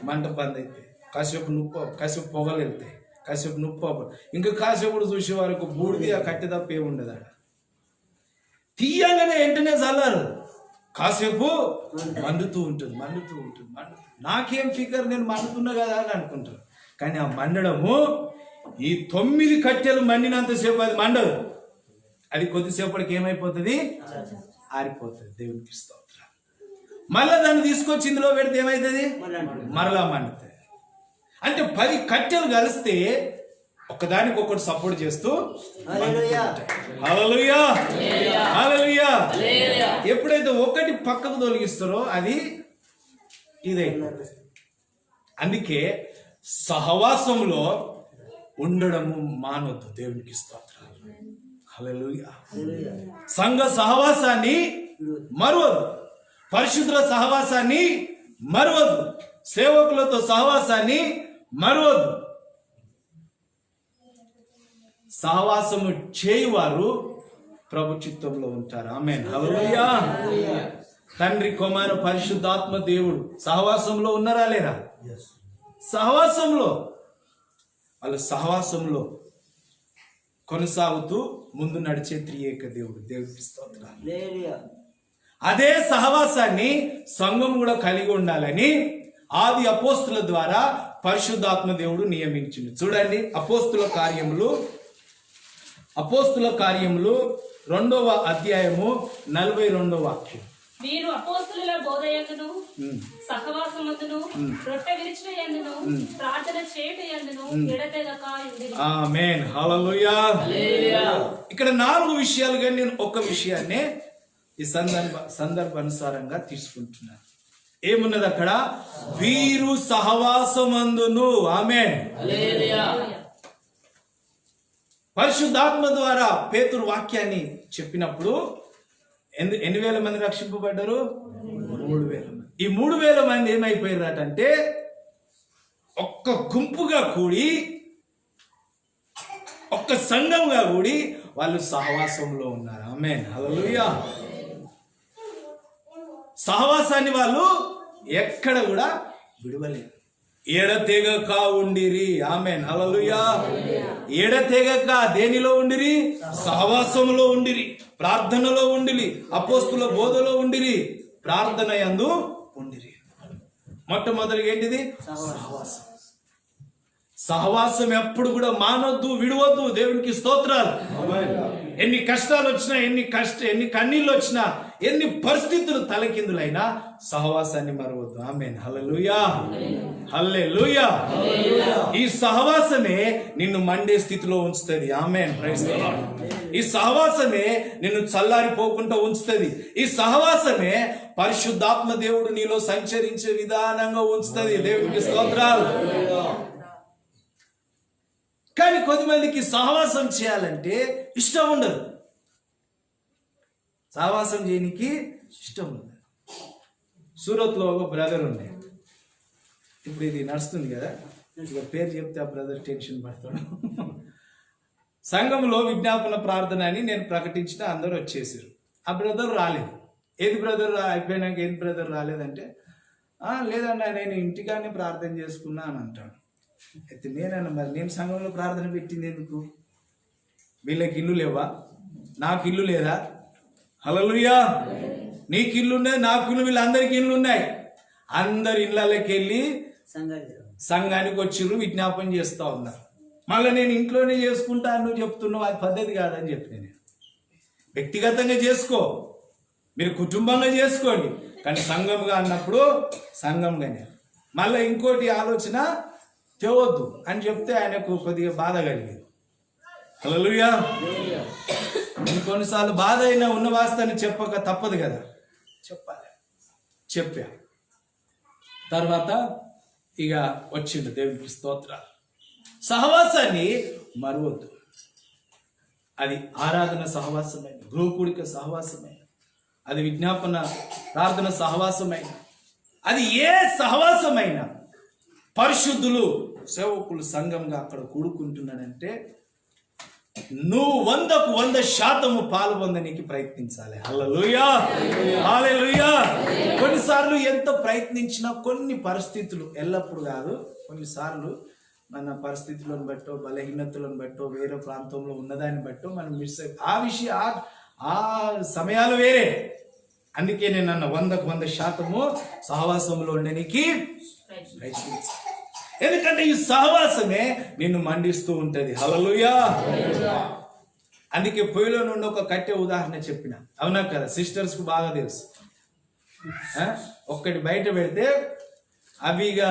మంట బంద్ అవుతుంది. కాసేపు పొగలు వెళ్తాయి, కాసేపు నొప్పి, ఇంకా కాసేపు చూసే వరకు బూడిది ఆ కట్టె తప్ప ఏముండదు. ఆడ తీయంగానే వెంటనే చల్లారు. కాసేపు మండుతూ ఉంటుంది. నాకేం ఫికర్, నేను మండుతున్నా కదా అని అనుకుంటాను. కానీ ఆ మండడము, ఈ 9 కట్టెలు మండినంతసేపు అది మండదు. అది కొద్దిసేపటికి ఏమైపోతుంది? ఆరిపోతుంది. దేవునికి స్తోత్రం. మళ్ళా దాన్ని తీసుకొచ్చి ఇందులో పెడితే ఏమవుతుంది? మరలా మండుతుంది. అంటే 10 కట్టెలు కలిస్తే ఒకదానికి ఒకటి సపోర్ట్ చేస్తూ హల్లెలూయా, హల్లెలూయా. ఎప్పుడైతే ఒకటి పక్కకు తొలగిస్తారో అది ఇదైపోతుంది. అందుకే సహవాసంలో ఉండడము మానవద్దు. దేవునికి స్తోత్రాలు. హల్లెలూయా. సంఘ సహవాసాన్ని మరవద్దు, పరిశుద్ధుల సహవాసాన్ని మరవద్దు, సేవకులతో సహవాసాన్ని మరవద్దు. సహవాసము చేయువారు ప్రభు చిత్తంలో ఉంటారు. ఆమేన్. హల్లెలూయా. తండ్రి, కుమార, పరిశుద్ధాత్మ దేవుడు సహవాసంలో ఉన్నారా లేరా? సహవాసంలో వాళ్ళ సహవాసంలో కొనసాగుతూ ముందు నడిచే త్రియేక దేవుడు. దేవుడికి స్తోత్రాలు. అదే సహవాసాన్ని సంఘం కూడా కలిగి ఉండాలని ఆది అపోస్తుల ద్వారా పరిశుద్ధాత్మ దేవుడు నియమించింది. చూడండి, అపోస్తుల కార్యములు 2వ అధ్యాయము 42వ వాక్యం. మీరు అపోస్తుల బోధయందును సహవాసమందును రొట్టె విరిచిన యందును ప్రార్థన చేయుట యందును ఎడతెగక ఉండిరి. ఆమేన్. హల్లెలూయా. ఇక్కడ 4 విషయాలుగా నేను ఒక విషయాన్ని ఈ సందర్భానుసారంగా తీసుకుంటున్నాను. ఏమున్నది అక్కడ? వీరు సహవాసమందును. ఆమేన్. పరిశుద్ధాత్మ ద్వారా పేతురు వాక్యాన్ని చెప్పినప్పుడు ఎన్ని వేల మంది రక్షింపబడ్డారు? 3,000 మంది. ఈ 3,000 మంది ఏమైపోయారటంటే ఒక్క గుంపుగా కూడి, ఒక్క సంఘంగా కూడి వాళ్ళు సహవాసంలో ఉన్నారు. ఆమేన్. హల్లెలూయా. సహవాసాన్ని వాళ్ళు ఎక్కడ కూడా విడువలేదు. ఎడతెగక ఉండిరి. ఆమేన్, హల్లెలూయా. ఎడతెగక దేనిలో ఉండిరి? సహవాసములో ఉండిరి, ప్రార్థనలో ఉండిరి, అపోస్తుల బోధలో ఉండిరి, ప్రార్థన యందు ఉండిరి. మొట్టమొదటిగా ఏంటిది? సహవాసం. సహవాసం ఎప్పుడు కూడా మానొద్దు, విడవద్దు. దేవునికి స్తోత్రాలు. ఎన్ని కష్టాలు వచ్చినా, ఎన్ని కన్నీళ్ళు వచ్చినా, ఎన్ని పరిస్థితులు తలకిందులైనా సహవాసాన్ని మరవద్దు. ఆమేన్, హల్లెలూయా, హల్లెలూయా. ఈ సహవాసమే నిన్ను మండే స్థితిలో ఉంచుతుంది. ఆమేన్, ప్రైజ్ ది లార్డ్. ఈ సహవాసమే నిన్ను చల్లారిపోకుండా ఉంచుతుంది. ఈ సహవాసమే పరిశుద్ధాత్మ దేవుడు నీలో సంచరించే విధానంగా ఉంచుతుంది. దేవునికి స్తోత్రాలు. కానీ కొద్దిమందికి సహవాసం చేయాలంటే ఇష్టం ఉండదు. సహవాసం చేయడానికి ఇష్టం ఉండదు. సూరత్లో ఒక బ్రదర్ ఉండే, ఇప్పుడు ఇది నడుస్తుంది కదా, ఇక పేరు చెప్తే ఆ బ్రదర్ టెన్షన్ పడతాడు. సంఘంలో విజ్ఞాపన ప్రార్థన అని నేను ప్రకటించిన, అందరూ వచ్చేసారు. ఆ బ్రదర్ రాలేదు. ఏది బ్రదర్ అయిపోయినాక ఏది బ్రదర్ రాలేదంటే, లేదన్నా నేను ఇంటికానే ప్రార్థన చేసుకున్నా అని అంటాడు. అయితే నేనన్నా, మరి నేను సంఘంలో ప్రార్థన పెట్టింది ఎందుకు? వీళ్ళకి ఇల్లు లేవా? నాకు ఇల్లు లేదా? హల్లెలూయా. నీకు ఇల్లు ఉన్నాయి, నాకు ఇల్లు, వీళ్ళందరికీ ఇల్లు ఉన్నాయి. అందరి ఇళ్ళకి వెళ్ళి సంఘానికి వచ్చిర్రు, విజ్ఞాపన చేస్తూ ఉన్నారు. మళ్ళీ నేను ఇంట్లోనే చేసుకుంటా నువ్వు చెప్తున్నావు, అది పద్ధతి కాదని చెప్పిన నేను. వ్యక్తిగతంగా చేసుకో, మీరు కుటుంబంగా చేసుకోండి, కానీ సంఘంగా అన్నప్పుడు సంఘంగానే. మళ్ళీ ఇంకోటి ఆలోచన తేవద్దు అని చెప్తే ఆయనకు కొద్దిగా బాధ కలిగింది. హల్లెలూయా. కొన్నిసార్లు బాధ అయినా ఉన్న వాస్తవాన్ని చెప్పక తప్పదు కదా, చెప్పాలి. చెప్పా తర్వాత ఇక వచ్చిండు. దేవునికి స్తోత్రాలు. సహవాసాన్ని మరవద్దు. అది ఆరాధన సహవాసమైన, గృహకూడిక సహవాసమైన, అది విజ్ఞాపన ప్రార్థన సహవాసమైన, అది ఏ సహవాసమైనా పరిశుద్ధులు సేవకులు సంఘంగా అక్కడ కూడుకుంటున్నాడంటే నువ్వు 100% పాలు పొందడానికి ప్రయత్నించాలి. హల్లెలూయా, హల్లెలూయా. కొన్నిసార్లు ఎంత ప్రయత్నించినా కొన్ని పరిస్థితులు, ఎల్లప్పుడు కాదు, కొన్నిసార్లు మన పరిస్థితులను బట్టో, బలహీనతలను బట్టో, వేరే ప్రాంతంలో ఉన్నదాన్ని బట్టో మనం మిస్ అయి ఆ సమయాలు వేరే. అందుకే నేను అన్న 100% సహవాసంలో ఉండడానికి ప్రయత్నించాలి. ఎందుకంటే ఈ సహవాసమే నిన్ను మండిస్తూ ఉంటది. హల్లెలూయా. అందుకే పొయ్యిలో నుండి ఒక కట్టె ఉదాహరణ చెప్పిన, అవునా కదా? సిస్టర్స్ కు బాగా తెలుసు. ఒక్కటి బయట పెడితే అవి ఇక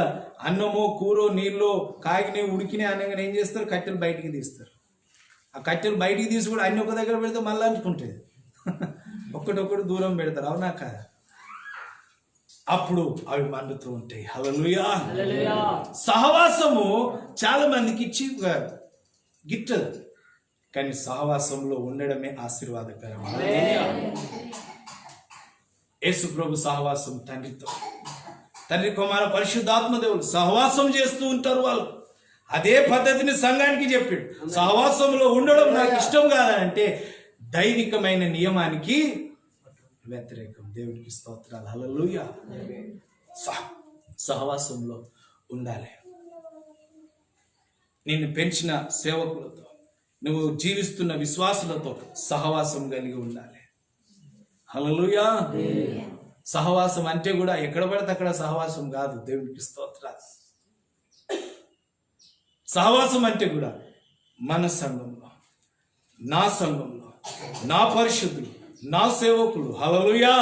అన్నమో కూరో నీళ్ళు కాగినే ఉడికినాయి అనగానే ఏం చేస్తారు? కట్టెలు బయటికి తీస్తారు. ఆ కట్టెలు బయటికి తీసి కూడా అన్ని ఒక దగ్గర పెడితే మళ్ళీ అంటుకుంటుంది. ఒక్కటొక్కటి దూరం పెడతారు, అవునా కదా? అప్పుడు అవి మండుతూ ఉంటాయి. హల్లెలూయా. సహవాసము చాలా మందికి గిట్టదు, కానీ సహవాసంలో ఉండడమే ఆశీర్వాదకరం. యేసు ప్రభు సహవాసం తండ్రితో, తండ్రి కుమార పరిశుద్ధాత్మ దేవుడు సహవాసం చేస్తూ ఉంటారు వాళ్ళు. అదే పద్ధతిని సంఘానికి చెప్పాడు. సహవాసంలో ఉండడం నాకు ఇష్టం కాదంటే దైవికమైన నియమానికి వ్యతిరేకం. దేవుడికి స్తోత్రాలు. హల్లెలూయా. సహవాసంలో ఉండాలి. నిన్ను పెంచిన సేవకులతో, నువ్వు జీవిస్తున్న విశ్వాసులతో సహవాసం కలిగి ఉండాలి. హల్లెలూయా. సహవాసం అంటే కూడా ఎక్కడ పడితే అక్కడ సహవాసం కాదు. దేవుడికి స్తోత్రాలు. సహవాసం అంటే కూడా మన సంఘంలో, నా సంఘంలో, నా పరిశుద్ధులు, నా సేవకులు, హల్లెలూయా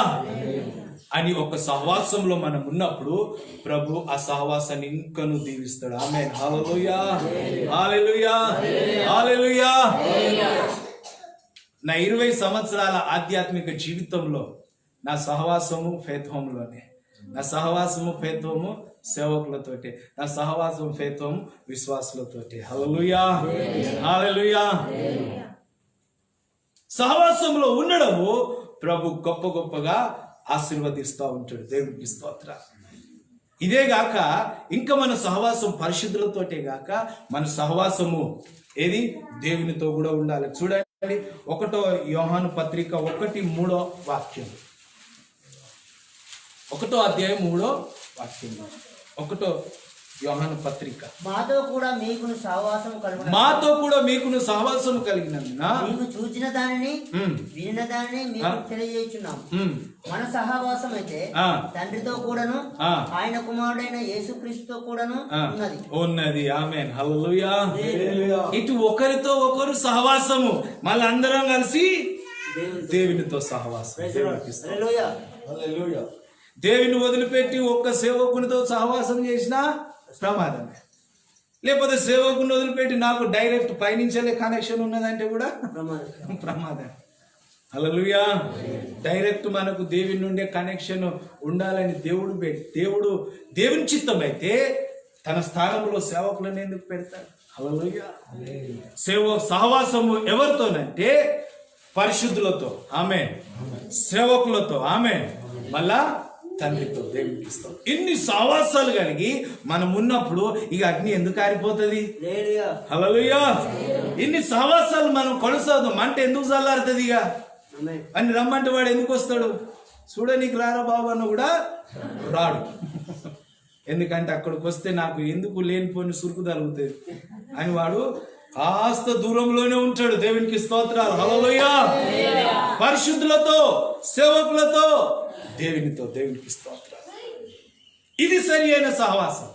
అని ఒక సహవాసంలో మనం ఉన్నప్పుడు ప్రభు ఆ సహవాసాన్ని ఇంకను దీవిస్తాడు. ఆమేన్, హల్లెలూయా, హల్లెలూయా, హల్లెలూయా. నా 20 సంవత్సరాల ఆధ్యాత్మిక జీవితంలో నా సహవాసము ఫెయిత్ హోమ్లోనే. నా సహవాసము ఫెయిత్ హోము సేవకులతోటి, నా సహవాసం ఫెయిత్ హోమ్ విశ్వాసులతోటి. హల్లెలూయా, హల్లెలూయా. సహవాసంలో ఉండడము ప్రభు గొప్ప గొప్పగా ఆశీర్వదిస్తూ ఉంటాడు. దేవుడికి స్తోత్ర. ఇదే గాక ఇంకా మన సహవాసం పరిశుద్ధులతోటే గాక మన సహవాసము ఏది దేవునితో కూడా ఉండాలి. చూడండి 1 యోహాను పత్రిక 1:3 వాక్యం. 1వ అధ్యాయం 3వ వాక్యం. 1వ యోహాను పత్రిక. మాతో కూడా మీకును సహవాసం కలుగును. మాతో కూడా మీకును సహవాసం కలిగినందున మేము చూచిన దానిని ఉమ్, వినిన దానిని మీకు తెలియజేస్తున్నాం. ఉమ్, మన సహవాసం అయితే ఆ, తండ్రితో కూడాను ఆ, ఆయన కుమారుడైన యేసుక్రీస్తుతో కూడాను ఆ, ఉన్నది. ఉన్నది. ఆమేన్, హల్లెలూయా. ఇటు ఒకరితో ఒకరు సహవాసము, మళ్ళీ అందరం కలిసి దేవునితో సహవాసం. దేవునికి స్తోత్రం. హల్లెలూయా. దేవుని వదిలిపెట్టి ఒక్క సేవకునితో సహవాసం చేసినా ప్రమాదమే. లేకపోతే సేవకుని వదిలిపెట్టి నాకు డైరెక్ట్ పైనుంచే కనెక్షన్ ఉన్నదంటే కూడా ప్రమాదం. హల్లెలూయా. డైరెక్ట్ మనకు దేవుని నుండే కనెక్షన్ ఉండాలని దేవుని చిత్తం అయితే తన స్థానంలో సేవకులను ఎందుకు పెడతాడు? హల్లెలూయా. సహవాసము ఎవరితోనంటే పరిశుద్ధులతో, ఆమేన్, సేవకులతో, ఆమేన్, మళ్ళా తండ్రితో, దేవునికి ఇస్తాం. ఇన్ని సహవాసాలు కలిగి మనం ఉన్నప్పుడు ఇక అగ్ని ఎందుకు ఆరిపోతుంది? హల్లెలూయా. ఇన్ని సహవాసాలు మనం కొనసాగుతాం. మంట ఎందుకు చల్లారుతుంది? ఇక అని రమ్మంటే వాడు ఎందుకు వస్తాడు? చూడనీకి రారా బాబు అన్న కూడా రాడు. ఎందుకంటే అక్కడికి వస్తే నాకు ఎందుకు లేనిపోని సురుకు తగులుతుంది అని వాడు కాస్త దూరంలోనే ఉంటాడు. దేవునికి స్తోత్రాలు. హల్లెలూయా. పరిశుద్ధులతో, సేవకులతో, దేవునితో, దేవునికి స్తోత్రాలు. ఇది సరి అయిన సహవాసం.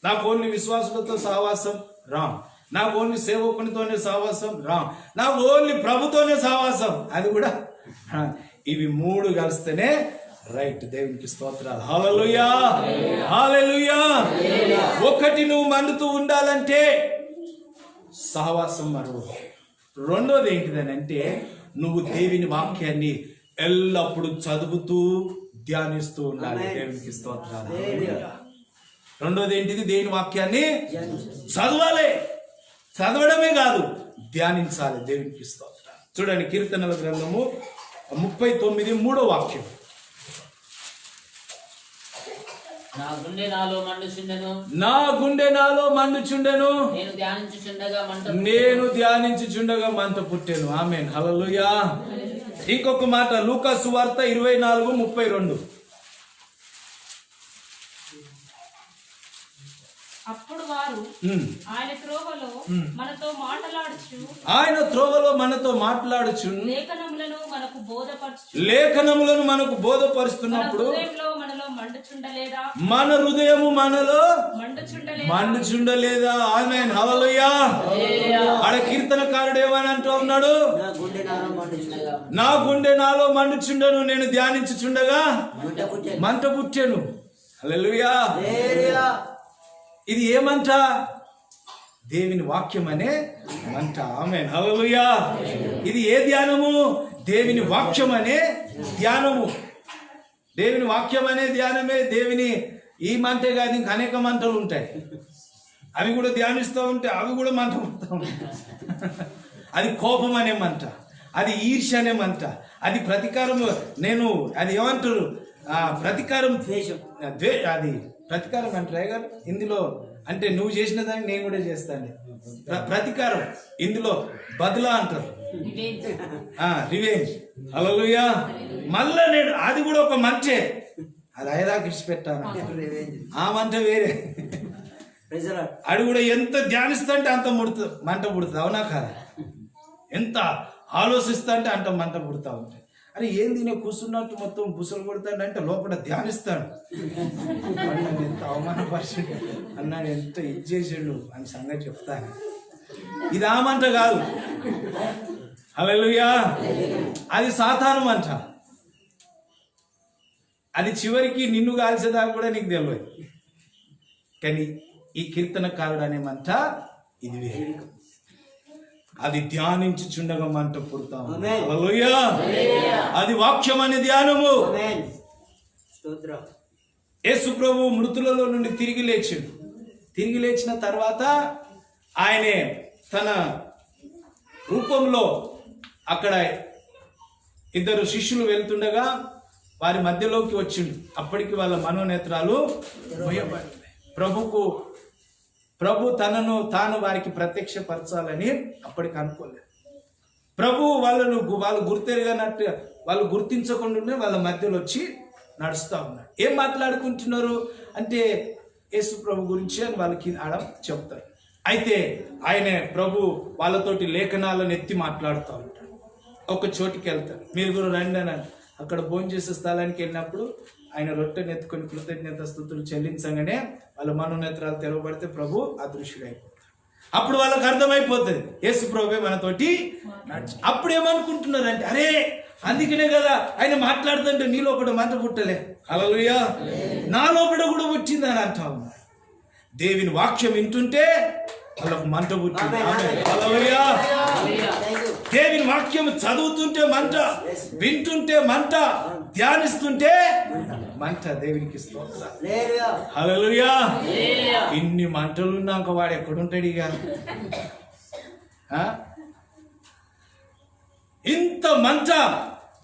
నాకు ఓన్లీ విశ్వాసులతో సహవాసం రామ్, నాకు ఓన్లీ సేవకునితోనే సహవాసం రామ్, నాకు ఓన్లీ ప్రభుతోనే సహవాసం, అది కూడా ఇవి 3 కలిస్తేనే రైట్. దేవునికి స్తోత్రాలు. హల్లెలూయా, హల్లెలూయా. ఒకటి నువ్వు మండుతూ ఉండాలంటే సహవాసం మరువు. రెండోది ఏంటిదని అంటే నువ్వు దేవుని వాక్యాన్ని ఎల్లప్పుడూ చదువుతూ ధ్యానిస్తూ ఉండాలి. దేవునికి స్తోత్రాలు. రెండోది ఏంటిది? దేవుని వాక్యాన్ని చదవాలి. చదవడమే కాదు, ధ్యానించాలి. దేవునికి స్తోత్రాలు. చూడండి, కీర్తనల గ్రంథము 39 3వ వాక్యం. నా గుండె నాలో మండుచుండెను, నా గుండె నాలో మండుచుండెను, నేను ధ్యానించుచుండగా మంట పుట్టెను. ఆమేన్, హల్లెలూయా. ఇంకొక మాట, లూకా సువార్త 24:32. అప్పుడు వారు ఆయన త్రోవలో మనతో మాట్లాడుచు లేఖనములను మనకు బోధపరుస్తున్నప్పుడు మన హృదయము మనలో మండుచుండలేదా? ఆమేన్, హల్లెలూయా. ఆడ కీర్తనకారుడు ఏమని అంటూ ఉన్నాడు? నా గుండె నాలో మండుచుండను, నేను ధ్యానించుచుండగా మంట పుట్టెను. హల్లెలూయా. ఇది ఏమంట? దేవుని వాక్యం అనే మంట. ఆమేన్, హల్లెలూయా. ఇది ఏ ధ్యానము? దేవుని వాక్యం అనే ధ్యానము. దేవుని వాక్యం అనే ధ్యానమే. దేవుని ఈ మంటే కాదు, ఇంకా అనేక మంటలు ఉంటాయి. అవి కూడా ధ్యానిస్తూ ఉంటే అవి కూడా మంట పుడతా ఉంటాయి. అది కోపం అనే మంట, అది ఈర్ష్య అనే మంట, అది ప్రతీకారం. అది ఏమంటారు? ప్రతీకారం, అది ప్రతీకారం అంటారు గారు ఇందులో. అంటే నువ్వు చేసిన దాన్ని నేను కూడా చేస్తాను. ప్రతీకారం ఇందులో బదులా అంటారు, రివెంజ్. హల్లెలూయా. మళ్ళా నేను అది కూడా ఒక మంటే, అది ఐదాకి ఇచ్చిపెట్టాను. ఆ మంట వేరే. అది కూడా ఎంత ధ్యానిస్తా అంటే అంత మంట పుడుతుంది. అవునా కాదా? ఎంత ఆలోచిస్తా అంటే అంత మంట పుడతా ఉంటాయి. అరే ఏంది నేను కూర్చున్నట్టు మొత్తం బుసలు కొడతాడు అంటే లోపల ధ్యానిస్తాడు. ఎంత అవమానపరిచాడు అన్నాడు, ఎంత ఇది చేసాడు అని సంగతి చెప్తాను. ఇది ఆ మంట కాదు. హల్లెలూయా. అది సాతాను మంట. అది చివరికి నిన్ను కాల్చేదాకా కూడా నీకు తెలియదు. కానీ ఈ కీర్తనకారుడు అనే మంట ఇది వేరు. అది ధ్యానించుచుండగా మంట పుడతాం. హల్లెలూయా. అది వాక్యం అనే ధ్యానము. యేసు ప్రభు మృతులలో నుండి తిరిగి లేచిండు. తిరిగి లేచిన తర్వాత ఆయనే తన రూపంలో అక్కడ 2 శిష్యులు వెళ్తుండగా వారి మధ్యలోకి వచ్చిండు. అప్పటికి వాళ్ళ మనోనేత్రాలు భయపడ్డాయి. ప్రభు తనను తాను వారికి ప్రత్యక్షపరచాలని అప్పటికి అనుకోలేదు. ప్రభు వాళ్ళు గుర్తెరగనట్టు, వాళ్ళు గుర్తించకుండా వాళ్ళ మధ్యలో వచ్చి నడుస్తూ ఉన్నాడు. ఏం మాట్లాడుకుంటున్నారు అంటే యేసు ప్రభు గురించి అని వాళ్ళకి ఆడ చెప్తారు. అయితే ఆయన ప్రభు వాళ్ళతోటి లేఖనాలను ఎత్తి మాట్లాడుతూ ఉంటాడు. ఒక చోటికి వెళ్తారు, మీరు కూడా రండి అని. అక్కడ భోజనం చేసే స్థలానికి వెళ్ళినప్పుడు ఆయన రొట్టెని ఎత్తుకొని కృతజ్ఞత స్తుతులు చెల్లించగానే వాళ్ళ మనోనేత్రాలు తెరవబడితే ప్రభు అదృశ్యుడైపోతాడు. అప్పుడు వాళ్ళకి అర్థమైపోతుంది యేసు ప్రభువే మనతోటి నడిచి. అప్పుడు ఏమనుకుంటున్నారంటే, అరే అందుకనే కదా ఆయన మాట్లాడుతుంటే నీలో కూడా మంట పుట్టలే, హల్లెలూయా, నాలో కూడా పుట్టింది అని అంటా ఉన్నారు. దేవుని వాక్యం వింటుంటే వాళ్ళకు మంట పుట్టింది. హల్లెలూయా. దేవుని వాక్యం చదువుతుంటే మంట, వింటుంటే మంట, ధ్యానిస్తుంటే మంట. దేవునికి స్తోత్రం, హల్లెలూయా. ఇన్ని మంటలు ఉన్నాక వాడు ఎక్కడుంటాడు ఇక? ఇంత మంట,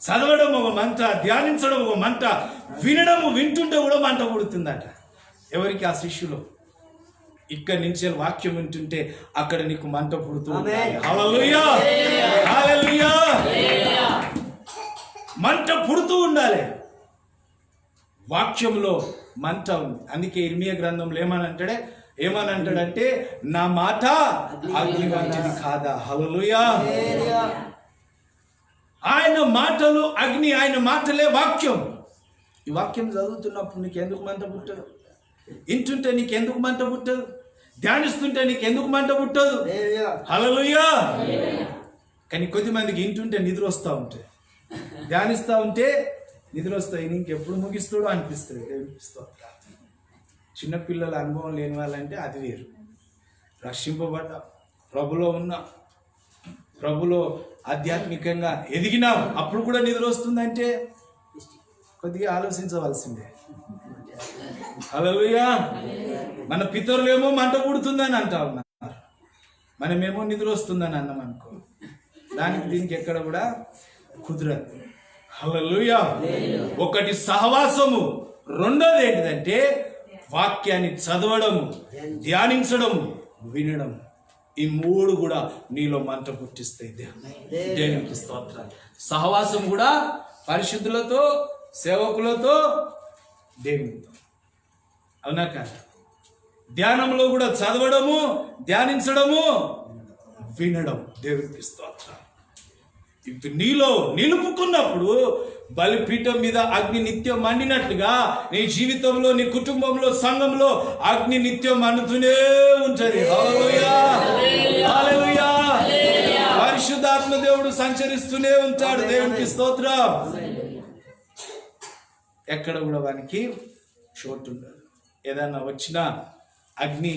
చదవడం ఒక మంట, ధ్యానించడం ఒక మంట, వింటుంటే కూడా మంట పుడుతుందట. ఎవరికి? ఆ శిష్యులు. ఇక్కడి నుంచి వాక్యం వింటుంటే అక్కడ నీకు మంట పుడుతుంది. హల్లెలూయా, హల్లెలూయా. మంట పుడుతూ ఉండాలి. వాక్యంలో మంట ఉంది. అందుకే ఇర్మియా గ్రంథంలో ఏమనంటాడంటే నా మాట అగ్ని వంటిది కాదా? హల్లెలూయా. ఆయన మాటలు అగ్ని, ఆయన మాటలే వాక్యం. ఈ వాక్యం చదువుతున్నప్పుడు నీకెందుకు మంట పుట్టదు? వింటుంటే నీకెందుకు మంట పుట్టదు? ధ్యానిస్తుంటే నీకెందుకు మంట పుట్టదు? హల్లెలూయా. కానీ కొద్దిమందికి వింటుంటే నిద్ర వస్తూ ఉంటాయి, ధ్యానిస్తూ ఉంటే నిద్ర వస్తాయి, ఇంకెప్పుడు ముగిస్తాడో అనిపిస్తుంది. చిన్నపిల్లల అనుభవం లేని వాళ్ళంటే అది వేరు. రక్షింపబడ్డ ప్రభులో ఉన్న, ప్రభులో ఆధ్యాత్మికంగా ఎదిగినాం, అప్పుడు కూడా నిద్ర వస్తుందంటే కొద్దిగా ఆలోచించవలసిందే. హల్లెలూయా. మన పితరులేమో మంట పుడుతుందని అంటా ఉన్నారు, మనమేమో నిద్ర వస్తుందని అన్నాం అనుకో, దానికి దీనికి ఎక్కడ కూడా కుదరదు. హల్లెలూయా. ఒకటి సహవాసము, రెండోది ఏంటిదంటే వాక్యాన్ని చదవడము, ధ్యానించడము, వినడం. ఈ మూడు కూడా నీలో మంట పుట్టిస్తాయి. దేవునికి స్తోత్రాలు. సహవాసం కూడా పరిశుద్ధులతో, సేవకులతో, దేవునితో, అవునా కాదు? ధ్యానంలో కూడా చదవడము, ధ్యానించడము, వినడం. దేవునికి స్తోత్రాలు. ఇప్పుడు నీలో నిలుపుకున్నప్పుడు బలిపీఠం మీద అగ్ని నిత్యం మండినట్లుగా నీ జీవితంలో, నీ కుటుంబంలో, సంఘంలో అగ్ని నిత్యం మండుతూనే ఉంటది. హల్లెలూయా, హల్లెలూయా. పరిశుద్ధాత్మ దేవుడు సంచరిస్తూనే ఉంటాడు. దేవునికి స్తోత్రం. ఎక్కడ కూడా వానికి చోటు ఉండదు. ఏదన్నా వచ్చినా అగ్ని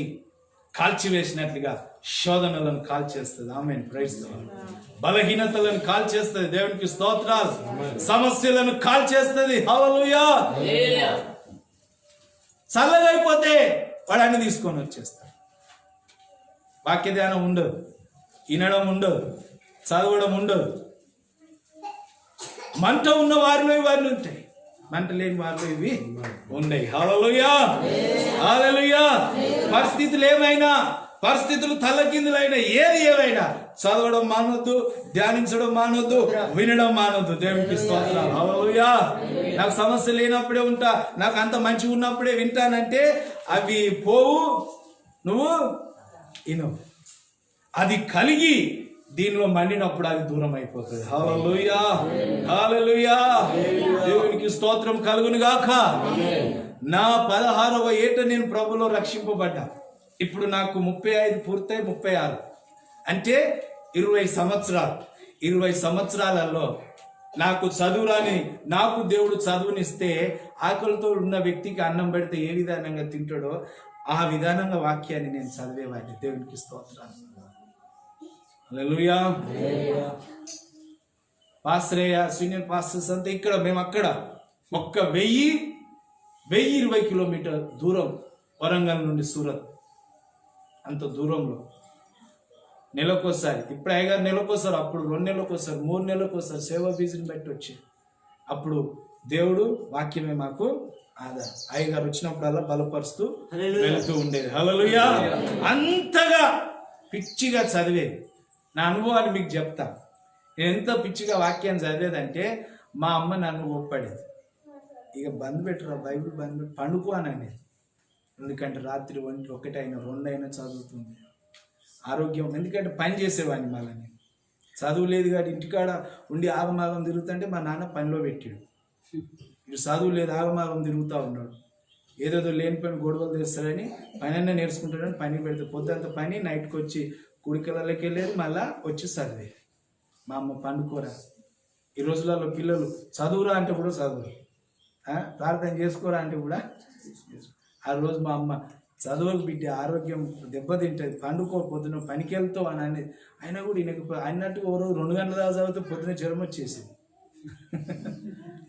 కాల్చివేసినట్లుగా శోధనలను కాల్చేస్తుంది. ఆమేన్, ప్రైజ్ ది లార్డ్. బలహీనతలను కాల్చేస్తుంది. దేవునికి స్తోత్రాలు. సమస్యలను కాల్చేస్తుంది. హల్లెలూయా. చల్లగా అయిపోతే వాడు అన్ని తీసుకొని వచ్చేస్తాడు. వాక్య ధ్యానం ఉండదు, వినడం ఉండదు, చదవడం ఉండదు. మంట ఉన్న వారిలో ఇవన్నీ ఉంటాయి, మంట లేని వారిలో ఇవి ఉన్నాయి. హల్లెలూయా, హల్లెలూయా. పరిస్థితులు ఏమైనా, పరిస్థితులు తల్లకిందులైనా, ఏది ఏమైనా చదవడం మానొద్దు, ధ్యానించడం మానొద్దు, వినడం మానొద్దు. దేవునికి స్తోత్రాలు. హల్లెలూయా. నాకు సమస్య లేనప్పుడే ఉంటా, నాకు అంత మంచిగా ఉన్నప్పుడే వింటానంటే అవి పోవు, నువ్వు విను. అది కలిగి దీనిలో మండినప్పుడు అది దూరం అయిపోతుంది. హల్లెలూయా, హల్లెలూయా. దేవునికి స్తోత్రం కలుగును గాక. నా 16వ ఏట నేను ప్రభులో రక్షింపబడ్డా. ఇప్పుడు నాకు 35 పూర్తయి 36 అంటే 20 సంవత్సరాలు. 20 సంవత్సరాలలో నాకు చదువురాని నాకు దేవుడు చదువునిస్తే ఆకలితో ఉన్న వ్యక్తికి అన్నం పెడితే ఏ విధానంగా తింటాడో ఆ విధానంగా వాక్యాన్ని నేను చదివేవాడిని. దేవునికి స్తోత్రాలు. హల్లెలూయా. పాస్రేయ సీనియర్ పాస్టర్స్ అంతా ఇక్కడ, మేము అక్కడ. ఒక్క 1020 కిలోమీటర్ దూరం వరంగల్ నుండి సూరత్, అంత దూరంలో నెలకోసారి. ఇప్పుడు అయ్యగారు నెలకోసారి, అప్పుడు 2 నెలలకోసారి, 3 నెలలకోసారి సేవ బీజీని బట్టి వచ్చి అప్పుడు దేవుడు వాక్యమే మాకు ఆధారం. అయ్యగారు వచ్చినప్పుడల్లా బలపరుస్తూ వెళుతూ ఉండేది. హల్లెలూయా. అంతగా పిచ్చిగా చదివేది. నా అనుభవాన్ని మీకు చెప్తా. నేను ఎంత పిచ్చిగా వాక్యాన్ని చదివేదంటే మా అమ్మ నన్ను ఒప్పడేది. ఇక బంద్ పెట్టరా, బైబిల్ బంద్ పెట్టి పండుకో అని. ఎందుకంటే రాత్రి 1 అయినా 2 అయినా చదువుతుంది. ఆరోగ్యం, ఎందుకంటే పని చేసేవాడిని మళ్ళీ నేను. చదువు లేదు కానీ ఇంటికాడ ఉండి ఆగమాగం తిరుగుతుంటే మా నాన్న పనిలో పెట్టాడు. ఇటు చదువు లేదు, ఆగమాగం తిరుగుతూ ఉన్నాడు. ఏదేదో లేని పని గొడవలు తెస్తాడని పని అన్నా నేర్చుకుంటాడని పని పెడితే పొద్దుంత పని, నైట్కి వచ్చి కుడికలకి వెళ్ళేది, మళ్ళా వచ్చి చదివే. మా అమ్మ పండుకోరా. ఈ రోజులలో పిల్లలు చదువురా అంటే కూడా చదువు, ప్రార్థన చేసుకోరా అంటే కూడా. ఆ రోజు మా అమ్మ చదువుకు బిడ్డ ఆరోగ్యం దెబ్బతింటుంది, పండుకో, పొద్దున పనికి వెళ్తావు అని అనేది. అయినా కూడా ఈయనకు అన్నట్టు ఓ రోజు 2 గంటల దాకా చదివితే పొద్దున జ్వరం వచ్చేసింది.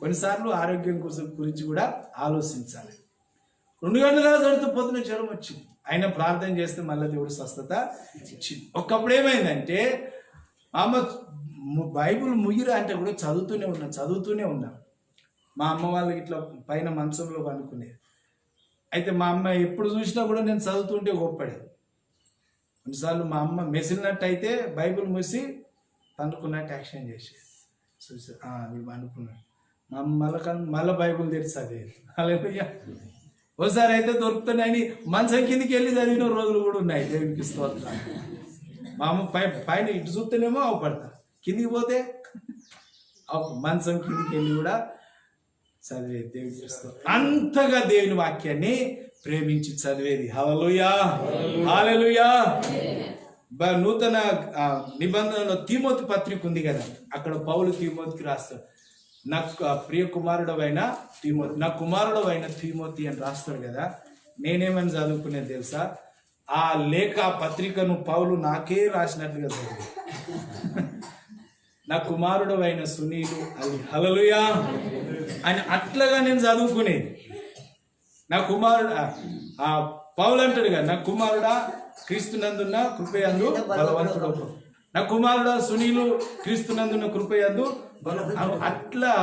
కొన్నిసార్లు ఆరోగ్యం గురించి కూడా ఆలోచించాలి. 2 గంటల దాకా చదివితే పొద్దున జ్వరం వచ్చింది. అయినా ప్రార్థన చేస్తే మళ్ళీ దేవుడు స్వస్థత ఇచ్చింది. ఒకప్పుడు ఏమైందంటే మా అమ్మ బైబుల్ ముగిరా అంటే కూడా చదువుతూనే ఉన్నా. మా అమ్మ వాళ్ళకి ఇట్లా పైన మంచంలో పనుకునేది. అయితే మా అమ్మ ఎప్పుడు చూసినా కూడా నేను చదువుతుంటే గొప్పడేది. కొన్నిసార్లు మా అమ్మ మెసిలినట్టు అయితే బైబిల్ మూసి పండుకున్నట్టు యాక్షన్ చేసేది. చూసి మీరు పండుకున్నాడు. మా అమ్మ మళ్ళీ బైబిల్ తెరిచి చదివేది. హల్లెలూయా. ఒకసారి అయితే దొరుకుతున్నాయని మంచం కిందికి వెళ్ళి చదివిన రోజులు కూడా ఉన్నాయి. దేవునికి స్తోత్రం. మా అమ్మ పైన ఇటు చూస్తేనేమో అవపడతా, కిందికి పోతే మంచం కిందికి వెళ్ళి కూడా చదివేది. దేవునికి స్తోత్రం. అంతగా దేవుని వాక్యాన్ని ప్రేమించి చదివేది. హల్లెలూయా, హల్లెలూయా. నూతన నిబంధనలో తిమోతి పత్రిక ఉంది కదా, అక్కడ పౌలు తిమోతికి రాస్తాడు, నాకు ప్రియ కుమారుడవైన తిమోతి, నా కుమారుడవైన తిమోతి అని రాస్తాడు కదా. నేనేమని చదువుకునేది తెలుసా? ఆ లేఖ పత్రికను పౌలు నాకే రాసినట్లుగా చదివి, నా కుమారుడవైన సునీలు అది. హల్లెలూయా అని అట్లాగా నేను చదువుకునేది. నా కుమారుడు పౌలు అంటాడు కదా, నా కుమారుడా క్రీస్తునందున్న కృపయందు బలవంతుడు, నా కుమారుడా సునీలు క్రీస్తునందున్న కృపయందు. అట్లా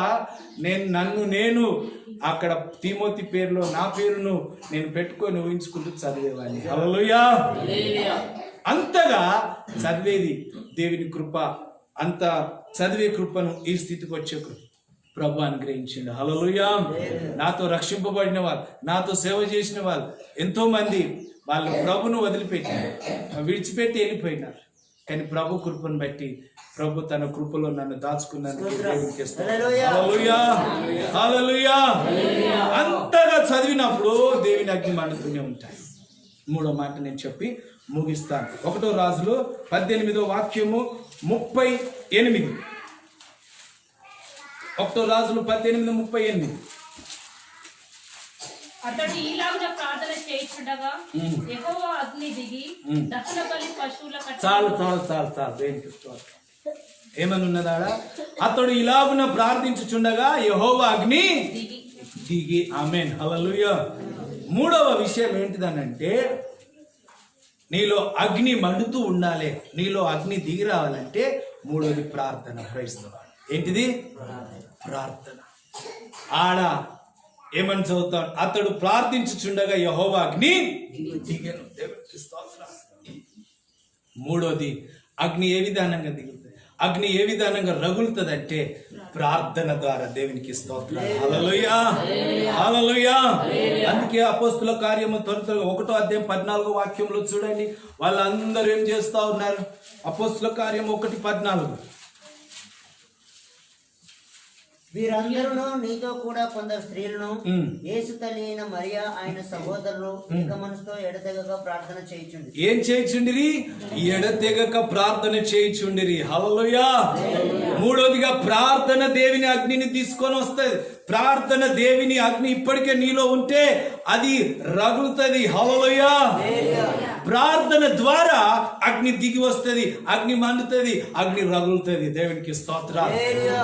నేను అక్కడ తిమోతి పేరులో నా పేరును నేను పెట్టుకొని ఊహించుకుంటూ చదివేవాడిని. హల్లెలూయా. అంతగా చదివేది. దేవుని కృప, అంత చదివే కృపను ఈ స్థితికి వచ్చే ప్రభు అనుగ్రహించిండు. హల్లెలూయా. నాతో రక్షింపబడిన వాళ్ళు, నాతో సేవ చేసిన వాళ్ళు ఎంతో మంది వాళ్ళు ప్రభును విడిచిపెట్టి వెళ్ళిపోయినారు. కానీ ప్రభు కృపను బట్టి ప్రభు తన కృపలో నన్ను దాచుకున్నాను. అంతగా చదివినప్పుడు దేవుని అగ్ని మండుతూనే ఉంటాయి. 3వ మాట నేను చెప్పి ముగిస్తాను. 1 రాజులు 18వ వాక్యము 38. 1 రాజులు 18:38. అతడు ఈలాగున ప్రార్థన చేయించుండగా యెహోవా అగ్ని దిగి దహన బలి పశువుల చాలు ఏమని ఉన్నదాడ? అతడు ఇలాగున ప్రార్థించుచుండగా యెహోవా అగ్ని దిగి. ఆమేన్, హల్లెలూయా. 3వ విషయం ఏంటిదనంటే, నీలో అగ్ని మండుతూ ఉండాలి, నీలో అగ్ని దిగి రావాలంటే 3వది ప్రార్థన. క్రైస్తవ ఏంటిది? ప్రార్థన. ఆడ ఏమని చదువుతాడు? అతడు ప్రార్థించుచుండగా యెహోవా అగ్ని దిగెను. 3వది అగ్ని ఏ విధానంగా దిగుతుంది, అగ్ని ఏ విధానంగా రగులుతుంది అంటే ప్రార్థన ద్వారా. దేవునికి స్తోత్రం. హల్లెలూయా, హల్లెలూయా. అందుకే అపోస్తుల కార్యము 1వ అధ్యాయం 14వ వాక్యంలో చూడండి, వాళ్ళందరూ ఏం చేస్తా ఉన్నారు? అపోస్తుల కార్యం 1:14. వీరందరూ నీతో కూడా కొందరు స్త్రీలను యేసు తల్లి అయిన మరియా ఆయన సహోదరులు ఏక మనసుతో ఎడతెగక ప్రార్థన చేయుచుండి. ఏం చేయుచుండిరి? ఎడతెగక ప్రార్థన చేయుచుండిరి. హల్లెలూయా. 3వదిగా ప్రార్థన దేవుని అగ్నిని తీసుకొని వస్తుంది. ప్రార్థన దేవుని అగ్ని ఇప్పటికే నీలో ఉంటే అది రగులుతుంది. హల్లెలూయా. ప్రార్థన ద్వారా అగ్ని దిగి వస్తుంది, అగ్ని మండుతుంది, అగ్ని రగులుతుంది. దేవునికి స్తోత్రం.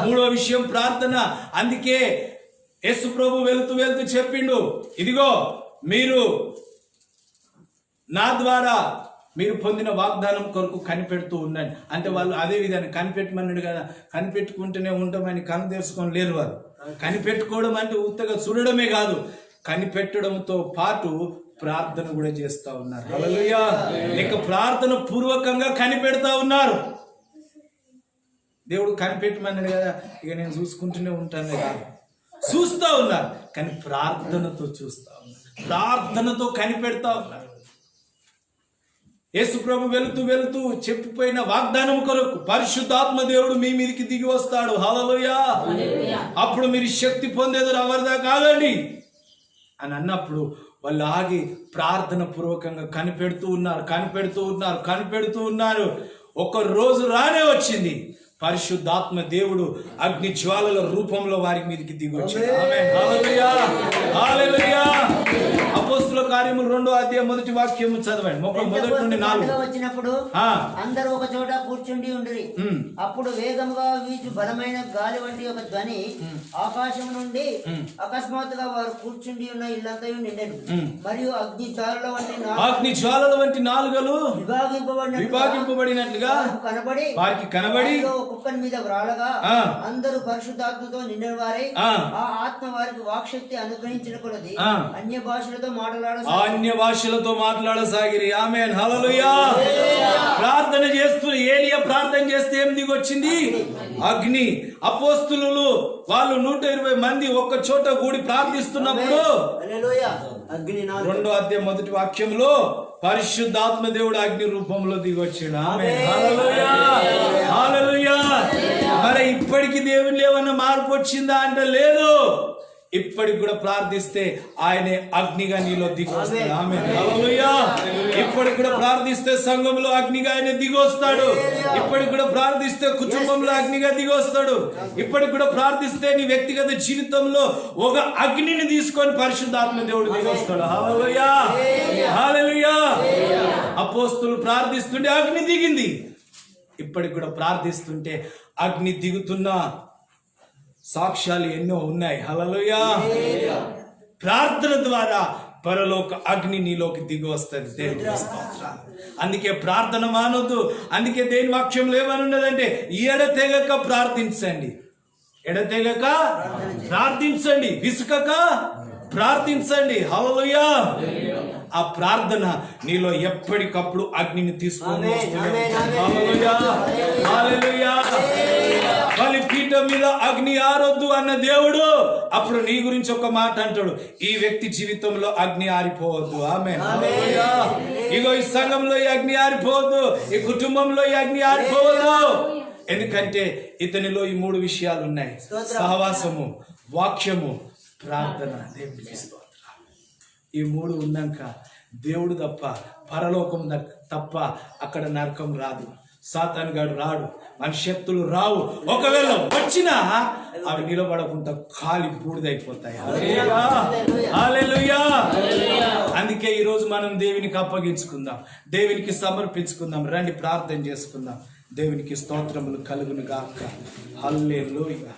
3వ విషయం ప్రార్థన. అందుకే యేసు ప్రభు వెళ్తూ చెప్పిండు, ఇదిగో మీరు నా ద్వారా మీరు పొందిన వాగ్దానం కొరకు కనిపెడుతూ ఉండండి. అంటే వాళ్ళు అదే విధానం కనిపెట్టమన్నాడు కదా, కనిపెట్టుకుంటూనే ఉంటామని కను తెరుచుకొని లేరు. వారు కనిపెట్టుకోవడం అంటే ఉత్తగా చూడడమే కాదు, కనిపెట్టడంతో పాటు ప్రార్థన కూడా చేస్తా ఉన్నారు. హల్లెలూయా. లేక ప్రార్థన పూర్వకంగా కనిపెడతా ఉన్నారు. దేవుడు కనిపెట్టమన్నాడు కదా, ఇక నేను చూసుకుంటూనే ఉంటాను కాదు, చూస్తా ఉన్నారు. కానీ ప్రార్థనతో చూస్తా ఉన్నారు, ప్రార్థనతో కనిపెడతా ఉన్నారు. యేసు ప్రభు వెళుతూ వెళుతూ చెప్పిపోయిన వాగ్దానం కొరకు పరిశుద్ధాత్మ దేవుడు మీ మీదకి దిగి వస్తాడు. హల్లెలూయా. అప్పుడు మీరు శక్తి పొందేదారు, ఎవరిదా కాదండి అని అన్నప్పుడు వాళ్ళు ఆగి ప్రార్థన పూర్వకంగా కనిపెడుతూ ఉన్నారు. ఒక రోజు రానే వచ్చింది, పరిశుద్ధాత్మ దేవుడు అగ్ని జ్వాలల రూపంలో వారి మీదకి దిగి వచ్చాడు. ఆమేన్. హల్లెలూయా. హల్లెలూయా. అపోస్తుల కార్యములు 2వ అధ్యాయం 1వ వాక్యము చదవండి. 1 నుండి 4. వచ్చినప్పుడు అందరూ ఒక చోట కూర్చుండి ఉండిరి. అప్పుడు వేగముగా వీచు బలమైన గాలి వంటి ఒక ధ్వని ఆకాశం నుండి అకస్మాత్తుగా వారు కూర్చుండి ఉన్న ఇల్లంతా నిండెను. మరియు అగ్ని జ్వాలల వంటి నాలుగలు విభాగింపబడినట్లుగా వారికి కనబడి కుక్కని మీద వ్రాలగా అందరూ పరిశుద్ధాత్మతో నిండిన వారై ఆ ఆత్మ వారికి వాక్శక్తి అనుగ్రహించిన కొలది అన్య భాషలతో మాట్లాడసాగిరి. ఆమేన్. హల్లెలూయా. ప్రార్థన చేస్తూ ఏలియా ప్రార్థన చేస్తే ఏం దిగొచ్చింది? అగ్ని. అపోస్తులు వాళ్ళు 120 మంది ఒక్క చోట కూడి ప్రార్థిస్తున్నప్పుడు 2వ అధ్యాయం 1వ వాక్యంలో పరిశుద్ధాత్మ దేవుడు అగ్ని రూపంలో దిగొచ్చాడు. ఆమేన్. హల్లెలూయా. హల్లెలూయా. మరి ఇప్పటికి దేవుని ఏమన్నా మార్పు వచ్చిందా అంటే లేదు. ఇప్పటికి కూడా ప్రార్థిస్తే ఆయనే అగ్నిగా నీలో దిగి వస్తాడు. ఆమేన్. హల్లెలూయా. ఇప్పటికి కూడా ప్రార్థిస్తే సంఘంలో అగ్నిగా ఆయన దిగి వస్తాడు. ఇప్పటికి కూడా ప్రార్థిస్తే కుటుంబంలో అగ్నిగా దిగి వస్తాడు. ఇప్పటికి కూడా ప్రార్థిస్తే నీ వ్యక్తిగత జీవితంలో ఒక అగ్నిని తీసుకొని పరిశుద్ధాత్మ దేవుడు దిగి వస్తాడు. హల్లెలూయా. హల్లెలూయా. అపోస్తులు ప్రార్థిస్తుంటే అగ్ని దిగింది. ఇప్పటికి కూడా ప్రార్థిస్తుంటే అగ్ని దిగుతున్న సాక్ష్యాలు ఎన్నో ఉన్నాయి. హల్లెలూయా. ప్రార్థన ద్వారా పరలోక అగ్ని నీలోకి దిగి వస్తుంది. దేవుని స్తోత్రం. అందుకే ప్రార్థన మానొద్దు. అందుకే దేని వాక్యంలో ఏమనున్నదంటే ఎడతెగక ప్రార్థించండి, ఎడతెగక ప్రార్థించండి, విసుకక ప్రార్థించండి. హల్లెలూయా. ఆ ప్రార్థన నీలో ఎప్పటికప్పుడు అగ్నిని తీసుకొని వస్తుంది. హల్లెలూయా. హల్లెలూయా. బలిపీఠం మీద అగ్ని ఆరొద్దు అన్న దేవుడు అప్పుడు నీ గురించి ఒక మాట అంటాడు, ఈ వ్యక్తి జీవితంలో అగ్ని ఆరిపోవద్దు. ఆమేన్. హల్లెలూయా. ఇగో ఈ సంఘంలో ఈ అగ్ని ఆరిపోవద్దు, ఈ కుటుంబంలో ఈ అగ్ని ఆరిపోవద్దు. ఎందుకంటే ఇతనిలో ఈ 3 విషయాలు ఉన్నాయి: సహవాసము, వాక్యము, ప్రార్థన. దేవుడికి స్తోత్రం. ఈ 3 ఉన్నాక దేవుడు తప్ప, పరలోకం తప్ప అక్కడ నరకం రాదు, సాతాను గాడు రాడు, మన శక్తులు రావు. ఒకవేళ వచ్చినా అవి నిలబడకుండా ఖాళీ బూడిదైపోతాయి. హల్లెలూయా. అందుకే ఈరోజు మనం దేవునికి అప్పగించుకుందాం, దేవునికి సమర్పించుకుందాం. రండి ప్రార్థన చేసుకుందాం. దేవునికి స్తోత్రములు కలుగును గాక. హల్లెలూయా.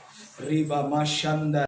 రీబా మా షంద